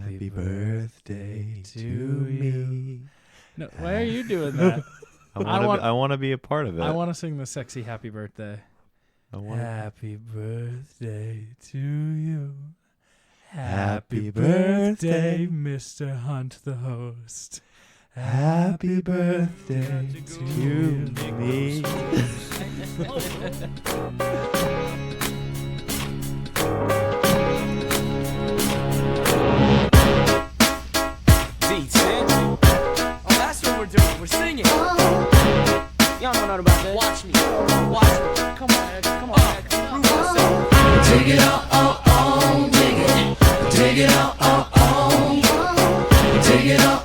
Happy birthday to me. No, why are you doing that? I want to be a part of it. I want to sing the sexy happy birthday. Happy birthday to you. Happy birthday, Mr. Hunt, the host. Happy birthday to me. D10. Oh, that's what we're doing. We're singing. Y'all know nothing about that. Watch me. Watch me. Come on, Ed. Come on, Ed. Prove yourself. Dig it up, dig it. Dig it up, dig it up,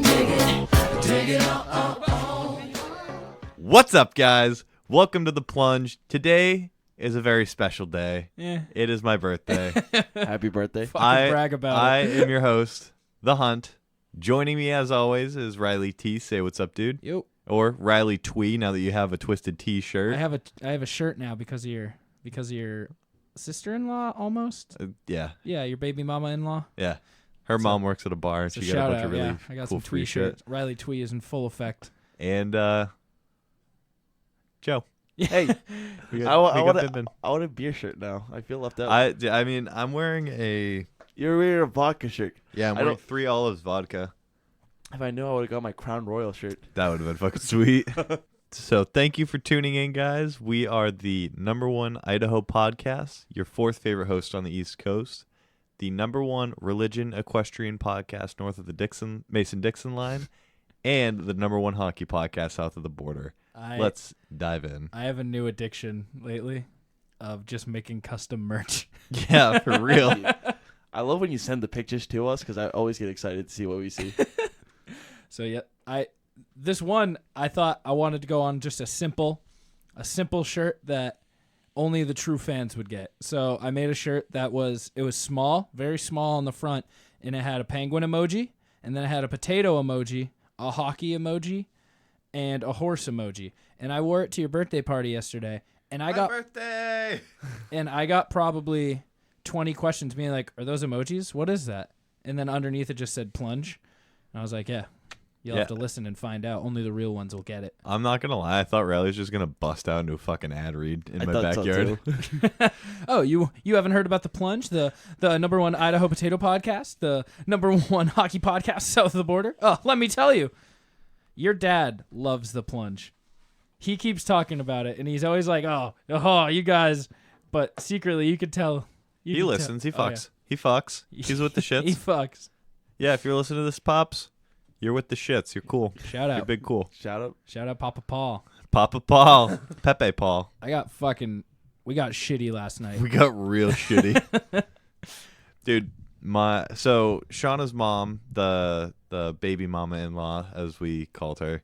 dig it. Dig it up, What's up, guys? Welcome to the Plunge. Today is a very special day. Yeah. It is my birthday. Happy birthday. Fucking brag about I it. am your host, The Hunt. Joining me, as always, is Riley T. Say what's up, dude. Yo. Or Riley Twee, now that you have a Twisted T shirt. I have a shirt now because of your sister-in-law almost. Yeah. Yeah, your baby mama-in-law. Yeah. Her mom works at a bar, and So she got a shout bunch out. of really Yeah, I got cool some free Twee shit. shirts. Riley Twee is in full effect. And Joe. Hey, I want a beer shirt now. I feel left out. I mean, I'm wearing a You're wearing a vodka shirt. I'm I wearing don't- 3 Olives vodka. If I knew, I would have got my Crown Royal shirt. That would have been fucking sweet. So thank you for tuning in, guys. We are the #1 Idaho podcast, your 4th favorite host on the East Coast, the #1 religion equestrian podcast north of the Mason-Dixon line, and the #1 hockey podcast south of the border. Let's dive in. I have a new addiction lately of just making custom merch. Yeah, for real. I love when you send the pictures to us because I always get excited to see what we see. So yeah, this one I thought I wanted to go on just a simple shirt that only the true fans would get. So I made a shirt that was small, very small on the front, and it had a penguin emoji, and then it had a potato emoji, a hockey emoji, and a horse emoji. And I wore it to your birthday party yesterday, and I got probably 20 questions being like, "Are those emojis? What is that?" And then underneath it just said Plunge. And I was like, "Yeah. You'll have to listen and find out. Only the real ones will get it." I'm not going to lie. I thought Riley was just going to bust out into a fucking ad read in I my thought so, backyard. too. Oh, you haven't heard about the Plunge, the #1 Idaho potato podcast, the #1 hockey podcast south of the border? Oh, let me tell you, your dad loves the Plunge. He keeps talking about it, and he's always like, "Oh, you guys," but secretly you could tell. He listens. He fucks. He fucks. He's with the shits. He fucks. Yeah, if you're listening to this, Pops, you're with the shits. You're cool. Shout You're out, big cool. Shout out. Papa Paul. Papa Paul. Pepe Paul. We got shitty last night. We got real shitty. Dude, so Shauna's mom, the baby mama-in-law, as we called her,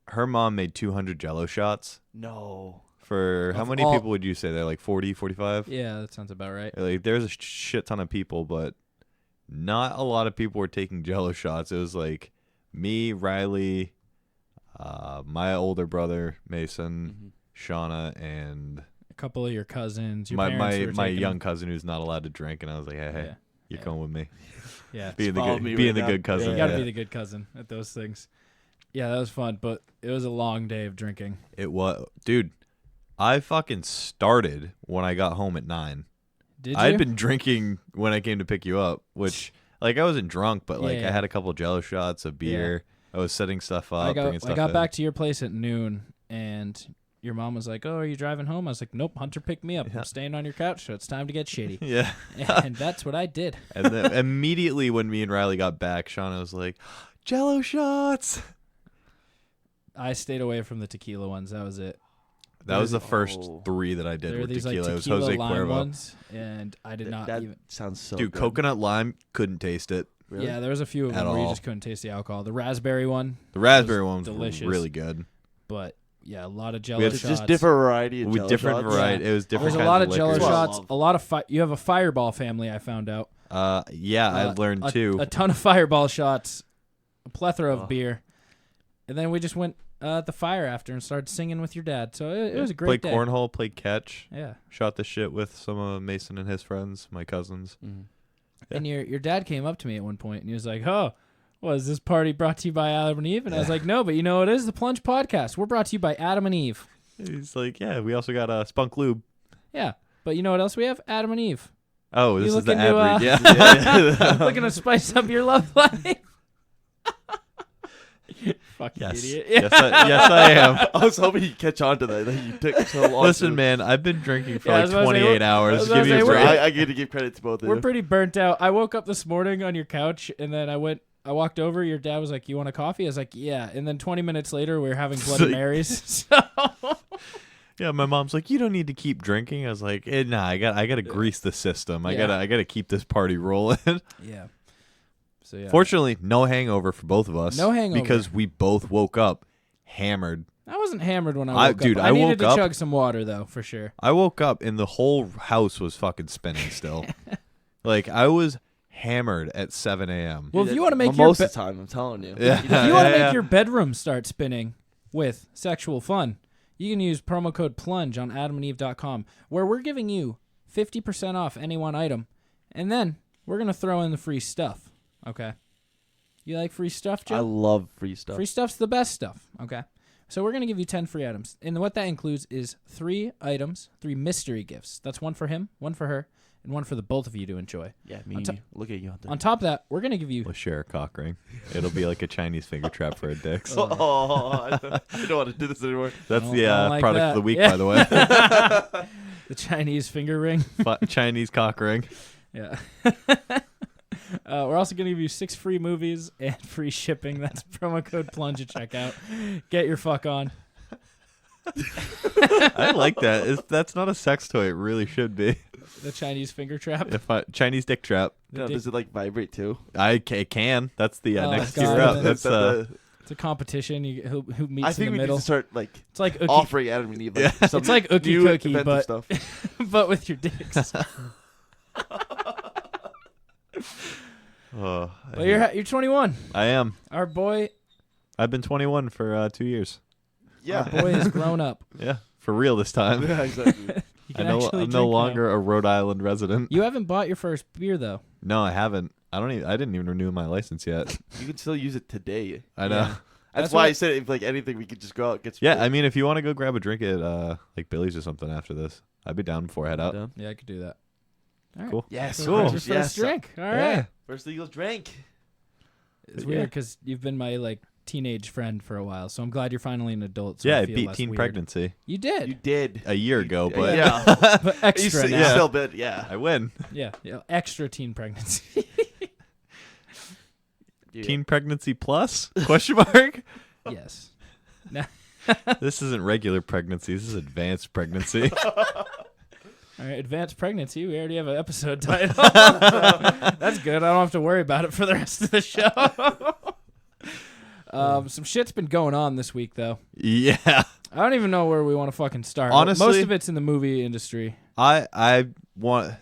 her mom made 200 Jell-O shots. No. For how Of many all- people would you say? They're like 40, 45? Yeah, that sounds about right. Like, there's a shit ton of people, but not a lot of people were taking Jell-O shots. It was like me, Riley, my older brother Mason, Shauna, and A couple of your cousins. Your my parents were taking young cousin who's not allowed to drink. And I was like, hey, Yeah. you're Yeah. coming with me. Yeah. Being the Follow good, me being right the now. good cousin. You got to yeah. be the good cousin at those things. Yeah, that was fun, but it was a long day of drinking. It was, dude. I fucking started when I got home at 9. Did you? I'd been drinking when I came to pick you up, which like I wasn't drunk, but like Yeah. I had a couple of Jell-O shots, a beer. I was setting stuff up, bringing stuff I got in. back to your place at noon, and your mom was like, "Oh, are you driving home?" I was like, "Nope, Hunter picked me up. Yeah. I'm staying on your couch, so it's time to get shitty." Yeah. And that's what I did. And then immediately when me and Riley got back, Shauna was like, Jell-O shots. I stayed away from the tequila ones. That was it. That was the first Oh. 3 that I did There were with these tequila. like It was tequila Jose lime Cuervo. ones, and I did not That even. sounds so Dude, good. coconut lime, couldn't taste it. Really? Yeah, there was a few of At them where you all. just couldn't taste the alcohol. The raspberry one, The raspberry one was delicious. really good. but yeah, a lot of We Jell-O had It's shots. just different variety of With Jell-O different shots. variety. It was different There's a kinds lot of of Jell-O liquors. shots. Love. A lot of you have a Fireball family. I found out. Yeah, I learned too. A ton of Fireball shots, a plethora of beer, and then we just went at the fire after and started singing with your dad. So it was a great Played day. cornhole, played catch, Yeah, shot the shit with some of Mason and his friends, my cousins. Mhm. And your dad came up to me at one point and he was like, "Oh, was this party brought to you by Adam and Eve?" And I was like, "No, but you know what it is? The Plunge Podcast. We're brought to you by Adam and Eve." He's like, yeah, we also got Spunk Lube. Yeah, but you know what else we have? Adam and Eve. Oh, this You is the looking to, ad read. Yeah. Looking to spice up your love life. Fucking Yes. idiot. Yes, I am. I was hoping you'd catch on to that. Like, you took so long. Listen, man, I've been drinking for Yeah, I like was about to say, 28 hours. was about Give to me say, a we're- break. I get to give credit to both of We're you. pretty burnt out. I woke up this morning on your couch, and then I walked over. Your dad was like, "You want a coffee?" I was like, "Yeah." And then 20 minutes later, we were having Bloody Marys. So Yeah, my mom's like, you don't need to keep drinking. I was like, nah, I got to grease the system. I Yeah. gotta keep this party rolling. yeah. So yeah. Fortunately, no hangover for both of us. No hangover. because we both woke up hammered. I wasn't hammered when I woke Dude, up. I I needed woke to up- chug some water though, for sure. I woke up and the whole house was fucking spinning still. Like I was hammered at 7 a.m. Well, if you want to make your most of the time, I'm telling you. Yeah. if you want to Yeah. make your bedroom start spinning with sexual fun, you can use promo code PLUNGE on adamandeve.com, where we're giving you 50% off any one item, and then we're gonna throw in the free stuff. Okay. You like free stuff, Joe? I love free stuff. Free stuff's the best stuff. Okay. So we're going to give you 10 free items. And what that includes is 3 items, 3 mystery gifts. That's one for him, one for her, and one for the both of you to enjoy. Yeah, me. On top- Look at you out there. On top of that, we're going to give you... We'll share a cock ring. It'll be like a Chinese finger trap for a dick. Oh, I don't want to do this anymore. That's I the don't like product that. of the week, Yeah. by the way. the Chinese finger ring. Chinese cock ring. Yeah. We're also going to give you 6 free movies and free shipping. That's promo code PLUNGE at checkout. Get your fuck on. I like that. That's not a sex toy. It really should be. The Chinese finger trap. Chinese dick trap. No, does it like vibrate too? It can. That's the Oh, next God. tier up. Is That's that It's a competition. Who meets I in think the we middle. need to start like It's like Ookie, offering Adam and Eve. Like, Yeah. some It's like Ookie new Cookie, inventive but- stuff. but with your dicks. Oh, But you're 21. I am. Our boy I've been 21 for 2 years. Yeah. Our boy is grown up. Yeah, for real this time. Yeah, exactly. He I can know actually I'm drink no now. longer a Rhode Island resident. You haven't bought your first beer though. No, I haven't. I didn't even renew my license yet. You can still use it today. I know. Yeah. Yeah, That's That's why what- I said if like anything we could just go out and get some I mean, if you want to go grab a drink at like Billy's or something after this, I'd be down before I head out. Done. Yeah, I could do that. All right. Cool. Yes. So Cool. how's your first Yes. drink? All right. Yeah. First Eagles drink. It's Yeah. weird because you've been my like teenage friend for a while, so I'm glad you're finally an adult. So Yeah, I I feel beat less teen weird. pregnancy You did, You did. a year ago, but yeah. but extra You now. still bit. Yeah. I win. Yeah, extra teen pregnancy. Yeah. Teen pregnancy plus? Question mark? Yes. This isn't regular pregnancy. This is advanced pregnancy. All right, advanced pregnancy. We already have an episode title. That's good. I don't have to worry about it for the rest of the show. Some shit's been going on this week, though. Yeah. I don't even know where we want to fucking start. Honestly- most of it's in the movie industry. I want.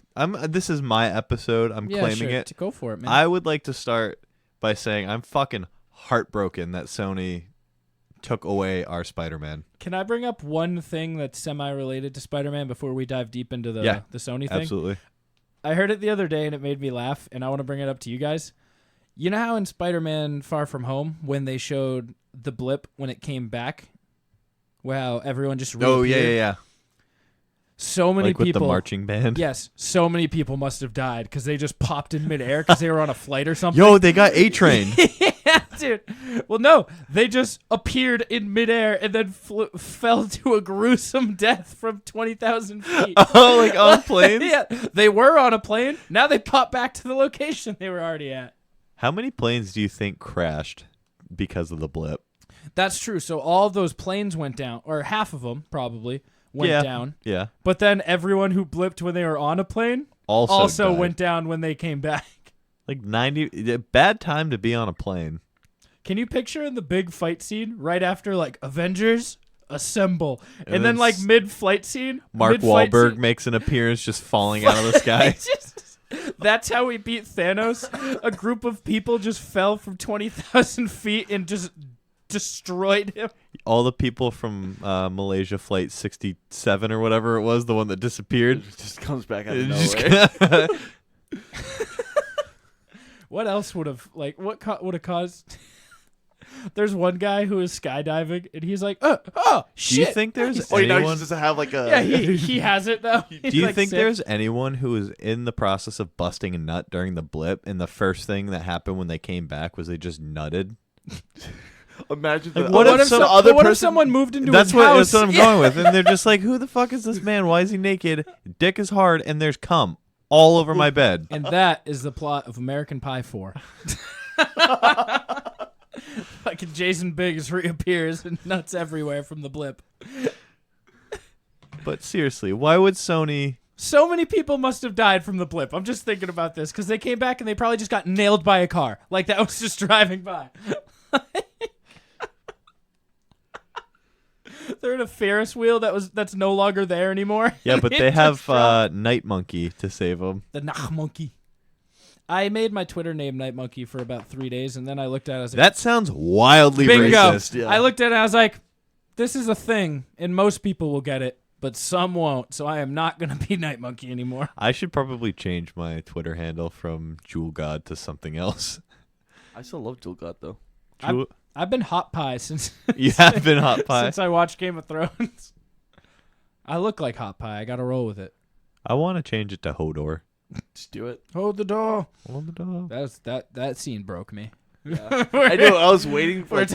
This is my episode. I'm Yeah, claiming sure. it. Go for it, man. I would like to start by saying I'm fucking heartbroken that Sony took away our Spider-Man. Can I bring up one thing that's semi-related to Spider-Man before we dive deep into the Yeah, Sony thing? Absolutely. I heard it the other day and it made me laugh, and I want to bring it up to you guys. You know how in Spider-Man Far From Home, when they showed the blip when it came back, wow, everyone just Oh reappeared? yeah. So many Like with people. the marching band. Yes, so many people must have died because they just popped in midair because they were on a flight or something. Yo, they got A-Train. Yeah, dude. Well, no, they just appeared in midair and then fell to a gruesome death from 20,000 feet. Oh, like on planes? Yeah, they were on a plane. Now they pop back to the location they were already at. How many planes do you think crashed because of the blip? That's true. So all of those planes went down, or half of them probably went Yeah. down. Yeah. But then everyone who blipped when they were on a plane Also died. went down when they came back. Like 90. Bad time to be on a plane. Can you picture in the big fight scene right after like Avengers Assemble, and And then then like mid-fight scene, Mark mid-fight Wahlberg scene- makes an appearance just falling out of the sky. It's just- that's how we beat Thanos. A group of people just fell from 20,000 feet and just destroyed him. All the people from Malaysia Flight 67 or whatever it was, the one that disappeared. It just comes back out of It just nowhere. What else would have would have caused? There's one guy who is skydiving, and he's like, oh shit. Do you think there's Or you know, anyone? just to have like a. Yeah, he has it though. Do you think there's anyone who was in the process of busting a nut during the blip, and the first thing that happened when they came back was they just nutted? Imagine Like, the what other, if some some- other what person. if someone moved into That's his what, house? that's what I'm Yeah. going with. And they're just like, who the fuck is this man? Why is he naked? Dick is hard, and there's cum all over my bed. And that is the plot of American Pie 4. Fucking Jason Biggs reappears and nuts everywhere from the blip. But seriously, why would Sony... So many people must have died from the blip. I'm just thinking about this because they came back and they probably just got nailed by a car. Like that was just driving by. They're in a Ferris wheel that's no longer there anymore. Yeah, but It they have just dropped. Night Monkey to save them. The Nah Monkey. I made my Twitter name Night Monkey for about 3 days, and then I looked at it. I was like, That sounds wildly bingo. racist. Yeah. I looked at it and I was like, this is a thing, and most people will get it, but some won't. So I am not going to be Night Monkey anymore. I should probably change my Twitter handle from Jewel God to something else. I still love Jewel God though. Jewel- I've been Hot Pie since You have been Hot Pie. since I watched Game of Thrones. I look like Hot Pie. I got to roll with it. I want to change it to Hodor. Just do it. Hold the door. Hold the door. That scene broke me. Yeah. I know. I was waiting for. We're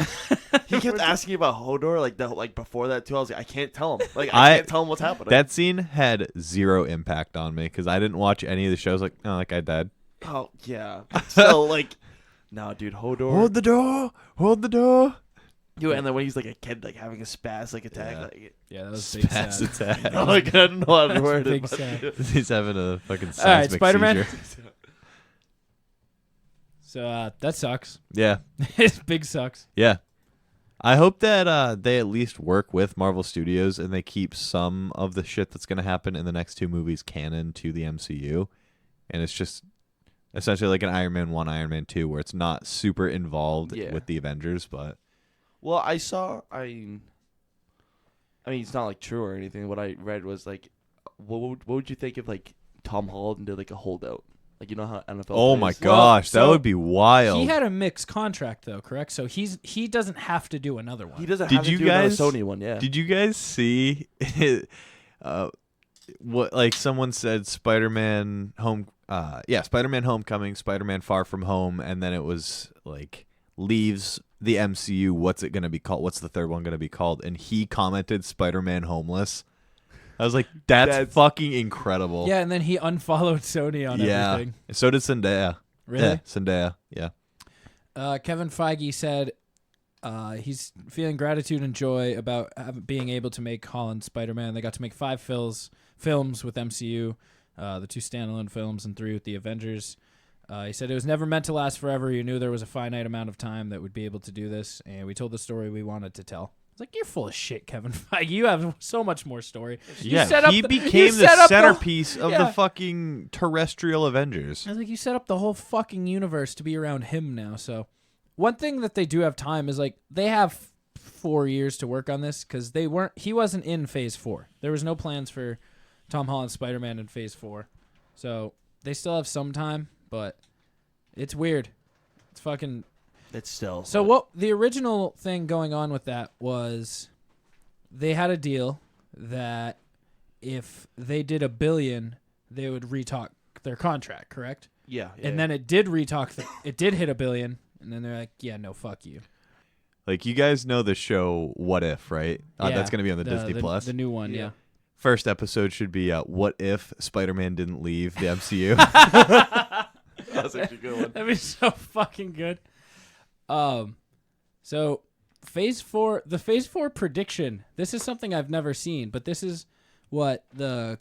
He kept asking about Hodor like before that too. I was like, I can't tell him. Like I can't tell him what's happening. That scene had zero impact on me because I didn't watch any of the shows. Like, oh, that guy died. Oh yeah. So like, no, dude, Hodor. Hold the door. Hold the door. Dude, and then when he's like a kid, like having a spastic attack, Yeah. like, Yeah, that was big sad. Spaz attack. oh my god, I don't know how to word Big it. sad. But, He's having a fucking All right, seismic Spider-Man. seizure. So that sucks. Yeah, It's big sucks. yeah. I hope that they at least work with Marvel Studios and they keep some of the shit that's going to happen in the next two movies canon to the MCU. And it's just essentially like an Iron Man 1, Iron Man 2, where it's not super involved Yeah. with the Avengers, but... well, I mean, it's not like true or anything. What I read was like, what would you think if like Tom Holland did like a holdout? Like, you know how NFL. Oh plays? my gosh, that so would be wild. He had a mixed contract though, correct? So he doesn't have to do another one. He doesn't Did have to you do another guys- Sony one, yeah. Did you guys see what like someone said Spider-Man Spider-Man Homecoming, Spider-Man Far From Home, and then it was like leaves the MCU, what's it going to be called? What's the third one going to be called? And he commented Spider-Man Homeless. I was like, that's fucking incredible. Yeah, and then he unfollowed Sony on Yeah. everything. So did Zendaya. Really? Yeah, Zendaya. Yeah. Kevin Feige said he's feeling gratitude and joy about being able to make Holland Spider-Man. They got to make 5 films with MCU, the 2 standalone films and 3 with the Avengers. He said it was never meant to last forever. You knew there was a finite amount of time that would be able to do this, and we told the story we wanted to tell. I was like, you're full of shit, Kevin Feige. You have so much more story. You set up he the- became you the set up centerpiece of yeah. the fucking terrestrial Avengers. I was like, you set up the whole fucking universe to be around him now. So, one thing that they do have time is like they have 4 years to work on this because he wasn't in Phase 4. There was no plans for Tom Holland's Spider-Man in Phase 4, so they still have some time. But it's weird. It's fucking. It's still. So what the original thing going on with that was they had a deal that if they did $1 billion, they would retalk their contract, correct? Yeah. And then it did it did hit $1 billion, and then they're like, yeah, no, fuck you. Like, you guys know the show What If, right? Yeah, That's going to be on the Disney Plus. The new one, yeah. First episode should be What If Spider-Man Didn't Leave the MCU? That's actually a good one. That'd be so fucking good. So Phase 4, the Phase 4 prediction. This is something I've never seen, but this is what the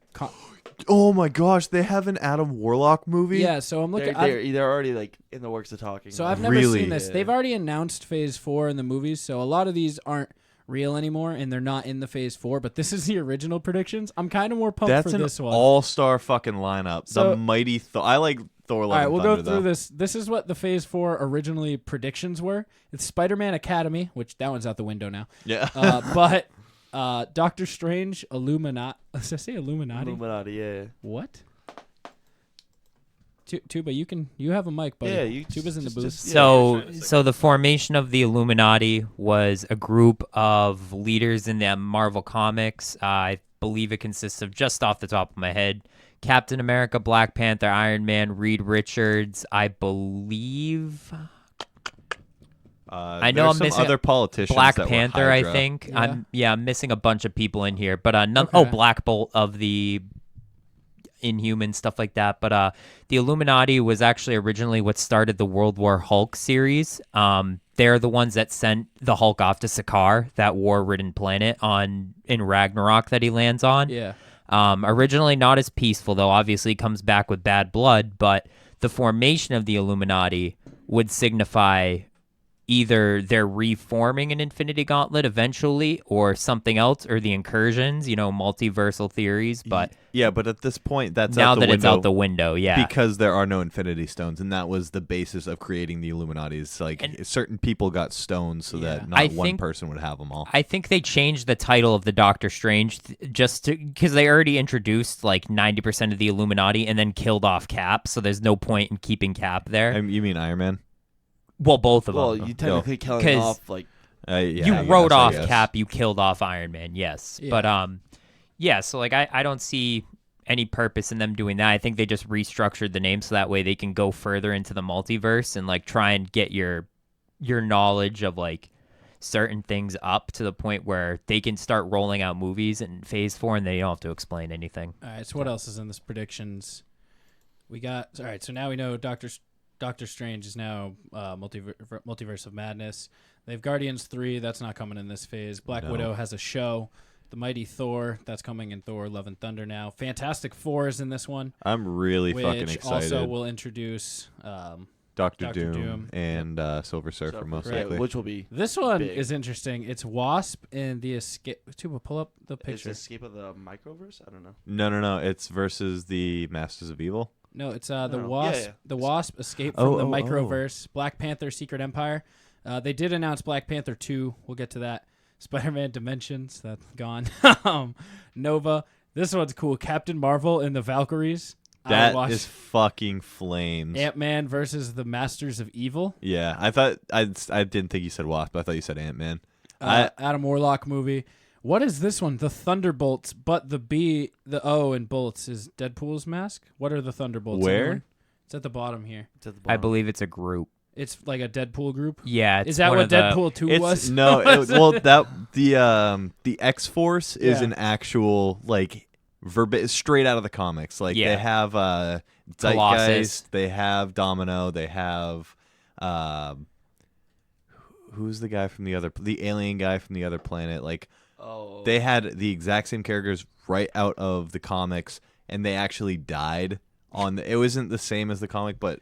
Oh my gosh, they have an Adam Warlock movie? yeah. So I'm looking. They're already like in the works of talking. So about I've it. never Really? seen this. Yeah. They've already announced Phase 4 in the movies, so a lot of these aren't real anymore, and they're not in the Phase 4. But this is the original predictions. I'm kind of more pumped That's for an this one. all-star fucking lineup. So- The mighty Thor. I like Thor All Love right, and we'll Thunder, go through though. this. This is what the Phase 4 originally predictions were. It's Spider-Man Academy, which that one's out the window now. Yeah. But Doctor Strange, Illuminati. Does I say Illuminati? Illuminati, yeah. What? Tuba, you have a mic, buddy. Yeah, you Tuba's in the booth. So the formation of the Illuminati was a group of leaders in the Marvel Comics. I believe it consists of, just off the top of my head, Captain America, Black Panther, Iron Man, Reed Richards. I believe. I know I'm missing other politicians. Black that were Panther, I Hydra. think. Yeah. I'm missing a bunch of people in here, but Okay. Black Bolt of the Inhuman, stuff like that. But the Illuminati was actually originally what started the World War Hulk series. They're the ones that sent the Hulk off to Sakaar, that war-ridden planet in Ragnarok that he lands on. Yeah. Originally not as peaceful, though. Obviously, he comes back with bad blood, but the formation of the Illuminati would signify either they're reforming an Infinity Gauntlet eventually or something else, or the incursions, multiversal theories. But Yeah, but at this point, that's now out the that window it's out the window, yeah. because there are no Infinity Stones, and that was the basis of creating the Illuminati. It's like certain people got stones so that not one person would have them all. I think they changed the title of the Doctor Strange just because they already introduced like 90% of the Illuminati and then killed off Cap, so there's no point in keeping Cap there. You mean Iron Man? Well, both of Well, them. you technically killing 'Cause off like you I wrote guess, I off guess. Cap, you killed off Iron Man, yes. Yeah. But so like I don't see any purpose in them doing that. I think they just restructured the name so that way they can go further into the multiverse and like try and get your knowledge of like certain things up to the point where they can start rolling out movies in Phase 4 and they don't have to explain anything. All right, so what else is in this predictions? We got all right. So now we know Doctor Strange is now Multiverse of Madness. They have Guardians 3. That's not coming in this phase. Black Widow has a show. The Mighty Thor. That's coming in Thor: Love and Thunder now. Fantastic Four is in this one. I'm really fucking Which excited. also will introduce. Doctor Dr. Doom, Doom. and Silver Surfer, most right, likely. which will be This one big. is interesting. It's Wasp and the Escape. Tuba, pull up the Is picture. Escape of the Microverse? I don't know. No. It's versus the Masters of Evil. No, it's the No. Wasp. Yeah. The Wasp Escape Oh, from the oh, oh. Microverse. Black Panther: Secret Empire. They did announce Black Panther 2. We'll get to that. Spider-Man Dimensions. That's gone. Nova. This one's cool. Captain Marvel and the Valkyries. That is fucking flames. Ant-Man versus the Masters of Evil. Yeah, I thought I didn't think you said Wasp. I thought you said Ant-Man. Adam Warlock movie. What is this one? The Thunderbolts, but the O in bolts is Deadpool's mask. What are the Thunderbolts? Where? Anyone? It's at the bottom here. It's at the I bottom. believe it's a group. It's like a Deadpool group. Yeah, it's Is that one what of the- Deadpool 2 was? No, the X-Force is Yeah. an actual like straight out of the comics. Like Yeah. they have Colossus. Zeitgeist, they have Domino, they have who's the guy from the alien guy from the other planet? Like they had the exact same characters right out of the comics, and they actually died on it wasn't the same as the comic, but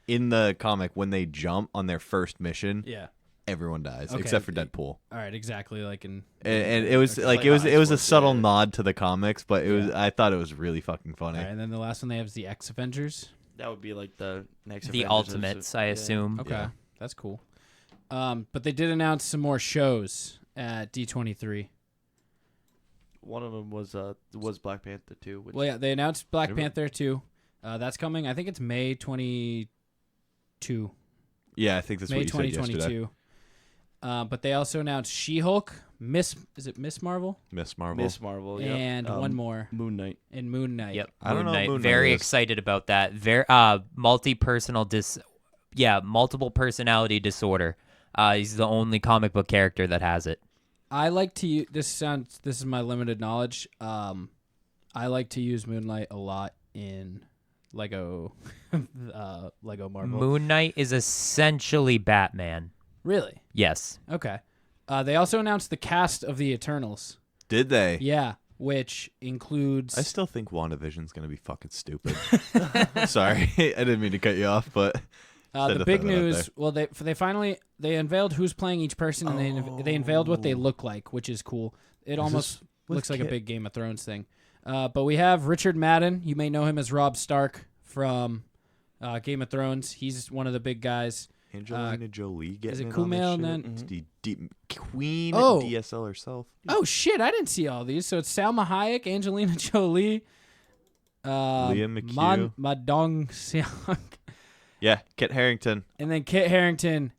in the comic when they jump on their first mission, Yeah. everyone dies Okay. except for Deadpool. All right. Exactly. Like in. And it was Okay. like like it was how it was a X-Force subtle did it. nod to the comics, but it was Yeah. I thought it was really fucking funny. All right, and then the last one they have is the X Avengers. That would be like the next. The Avengers Ultimates, I yeah. assume. Okay, Yeah. that's cool. But they did announce some more shows at D23. One of them was Black Panther 2. Which Well, yeah, they announced Black Really? Panther 2. That's coming. I think it's May 22. Yeah, I think that's May what you said yesterday. 2022. But they also announced She-Hulk, Miss Marvel, Miss Marvel. Miss Marvel, yep. and one more, Moon Knight. and Moon Knight. Yep. I don't know what Knight. Moon Knight Very is. excited about that. Very multiple personality disorder. He's the only comic book character that has it. I like to use this is my limited knowledge. I like to use Moonlight a lot in Lego Marvel. Moon Knight is essentially Batman. Really? Yes. Okay. They also announced the cast of the Eternals. Did they? Yeah, which includes I still think WandaVision's gonna be fucking stupid. Sorry, I didn't mean to cut you off, but the big news. Well, they finally unveiled who's playing each person, and they unveiled what they look like, which is cool. It almost with looks like a Kit? big Game of Thrones thing. But we have Richard Madden. You may know him as Robb Stark from Game of Thrones. He's one of the big guys. Angelina Jolie getting is it in Kumail on this shit? Nan- It's the Queen Oh. DSL herself. Oh shit! I didn't see all these. So it's Salma Hayek, Angelina Jolie, Liam McHugh. Madong Seong. Yeah, Kit Harington. And then Kit Harington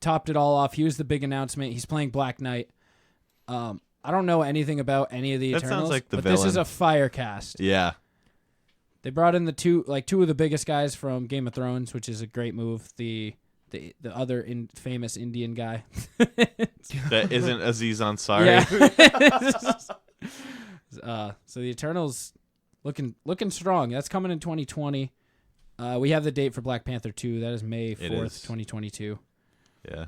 topped it all off. He was the big announcement. He's playing Black Knight. I don't know anything about any of the That Eternals, sounds like the but this is villain. a fire cast. Yeah. They brought in the two of the biggest guys from Game of Thrones, which is a great move. The other famous Indian guy. That isn't Aziz Ansari. Yeah. So the Eternals looking strong. That's coming in 2020. We have the date for Black Panther 2. That is May 4th, 2022. Yeah.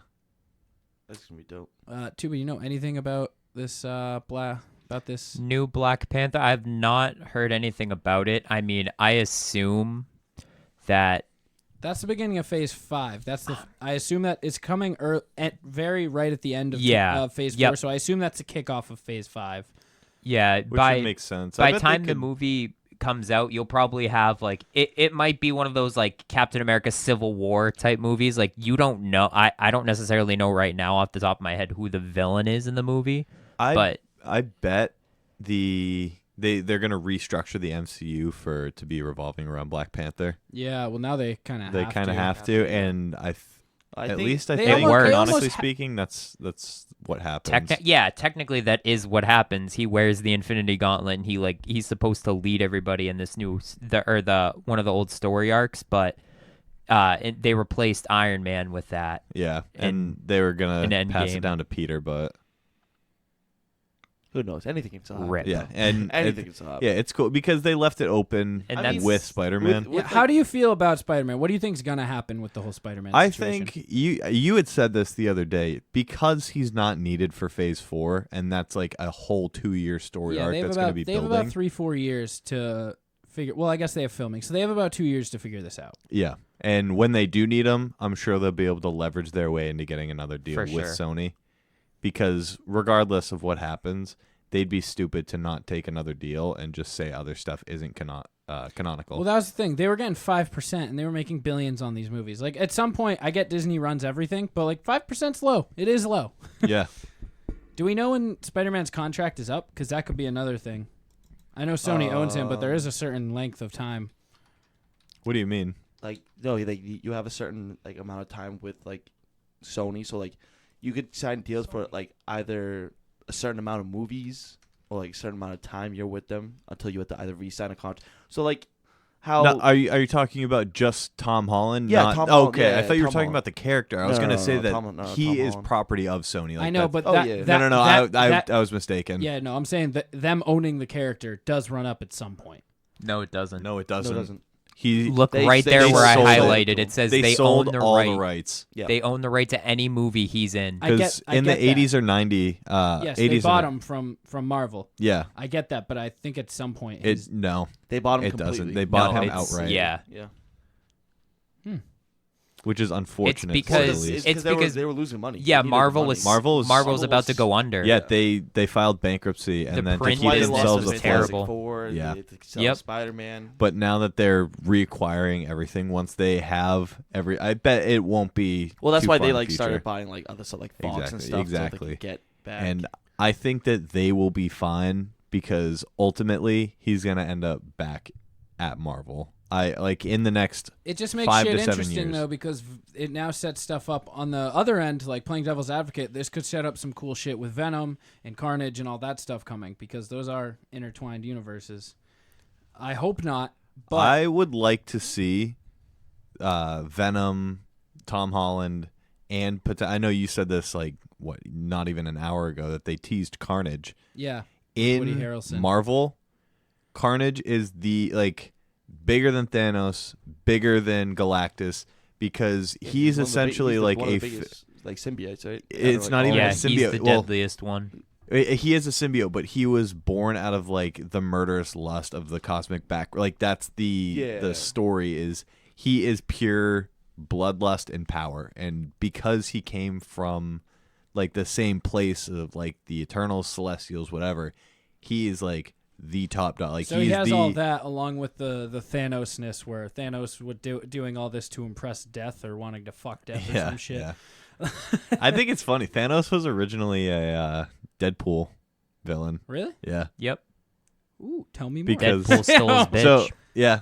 That's gonna be dope. Tuba, you know anything about this about this? New Black Panther. I've not heard anything about it. I mean, I assume that That's the beginning of Phase 5. I assume that it's coming very right at the end of Phase 4. Yep. So I assume that's the kickoff of Phase 5. yeah, Which would make sense. by time the movie comes out, you'll probably have like it might be one of those like Captain America Civil War type movies. Like you don't know. I don't necessarily know right now off the top of my head who the villain is in the movie. I bet they're gonna restructure the MCU to be revolving around Black Panther. Yeah, well now they kind of have to, and I think least I they think, almost- they honestly almost speaking, that's what happens. Technically that is what happens. He wears the Infinity Gauntlet, and he's supposed to lead everybody in this new one of the old story arcs, but they replaced Iron Man with that. Yeah, and they were gonna in pass Endgame. it down to Peter, but Who knows? Anything can still happen. Rip. yeah, and Anything can still happen. yeah, it's cool because they left it open And with Spider-Man. with, How do you feel about Spider-Man? What do you think is going to happen with the whole Spider-Man I situation? think you had said this the other day because he's not needed for Phase 4, and that's like a whole 2-year story arc that's going to be they have building. about 3-4 years to figure. Well, I guess they have filming, so they have about 2 years to figure this out. Yeah, and when they do need him, I'm sure they'll be able to leverage their way into getting another deal For with sure. Sony, because regardless of what happens, they'd be stupid to not take another deal and just say other stuff isn't canonical. Well, that was the thing. They were getting 5%, and they were making billions on these movies. Like at some point, I get Disney runs everything, but like 5%'s low. It is low. Yeah. Do we know when Spider-Man's contract is up? Because that could be another thing. I know Sony owns him, but there is a certain length of time. What do you mean? like no, like you have a certain like amount of time with like Sony, so like you could sign deals for like either a certain amount of movies or like a certain amount of time you're with them until you have to either re-sign a contract. So like how No, are you talking about just Tom Holland? Yeah, Not, Tom Holland, okay, yeah, I thought you were Tom talking Holland. about the character. I was No, going to no, say no, that Tom he is Holland. property of Sony. Like I know, that's- but Oh, that, yeah. that, no, that- I was mistaken. yeah, no, I'm saying that them owning the character does run up at some point. No, it doesn't. No, it no, doesn't. it doesn't. He Look They- right they there where I sold it. highlighted. It says they they sold own the all right. the rights Yeah. They own the right to any movie he's in. I get- because I in the get that. 80s or 90s, Yes, 80s they bought and, him from Marvel. Yeah, I get that, but I think at some point it no, They bought him it completely. doesn't. They bought No, him it's- outright. Yeah. Yeah. which is unfortunate. because- to say the least. it's because- they were losing money. Yeah, They needed Marvel money. was Marvel's about to go under. yeah, they filed bankruptcy and The then to print keep Why they business lost themselves was the afloat. terrible. Four, Yeah. they had to sell Yep. Spider-Man. But now that they're reacquiring everything, once they have I bet it won't be. Well, that's too why far they in the like started future. buying like other stuff like Fox and Exactly, stuff so exactly. they could get back. And I think that they will be fine because ultimately he's gonna end up back at Marvel. I like in the next. It just makes 5 shit to 7 interesting years. though, because it now sets stuff up on the other end, like playing devil's advocate. This could set up some cool shit with Venom and Carnage and all that stuff coming, because those are intertwined universes. I hope not, but I would like to see Venom, Tom Holland, and I know you said this like not even an hour ago that they teased Carnage. yeah, Woody In Harrelson. Marvel, Carnage is the bigger than Thanos, bigger than Galactus, because Yeah, he's one of the essentially he's like one of a. the biggest, like symbiotes, right? It's not even Yeah, a he's symbiote. the Well, deadliest one. He is a symbiote, but he was born out of like the murderous lust of the cosmic back. Like that's the story is he is pure bloodlust and power, and because he came from like the same place of like the Eternals, Celestials, whatever, he is like the top dog. Like so he's he has the all that along with the Thanosness, where Thanos would doing all this to impress Death or wanting to fuck Death or some shit. Yeah. I think it's funny. Thanos was originally a Deadpool villain. Really? Yeah. Yep. Ooh, tell me more. Because- Deadpool stole his bitch. So Yeah.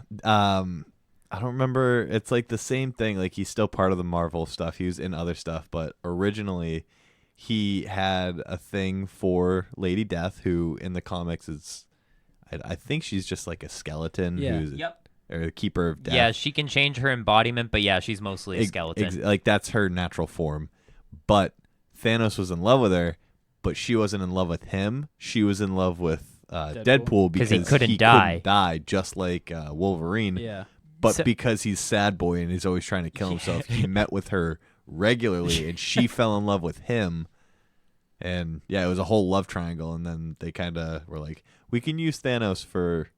I don't remember. It's like the same thing. Like he's still part of the Marvel stuff. He was in other stuff, but originally he had a thing for Lady Death, who in the comics is, I think she's just like a skeleton. Yeah. Who's Yep. or a keeper of death. Yeah, she can change her embodiment, but yeah, she's mostly a skeleton. Like that's her natural form. But Thanos was in love with her, but she wasn't in love with him. She was in love with Deadpool because he couldn't die. Couldn't die, just like Wolverine. Yeah. But So- because he's sad boy and he's always trying to kill himself, he met with her regularly, and she fell in love with him. And yeah, it was a whole love triangle. And then they kind of were like, we can use Thanos for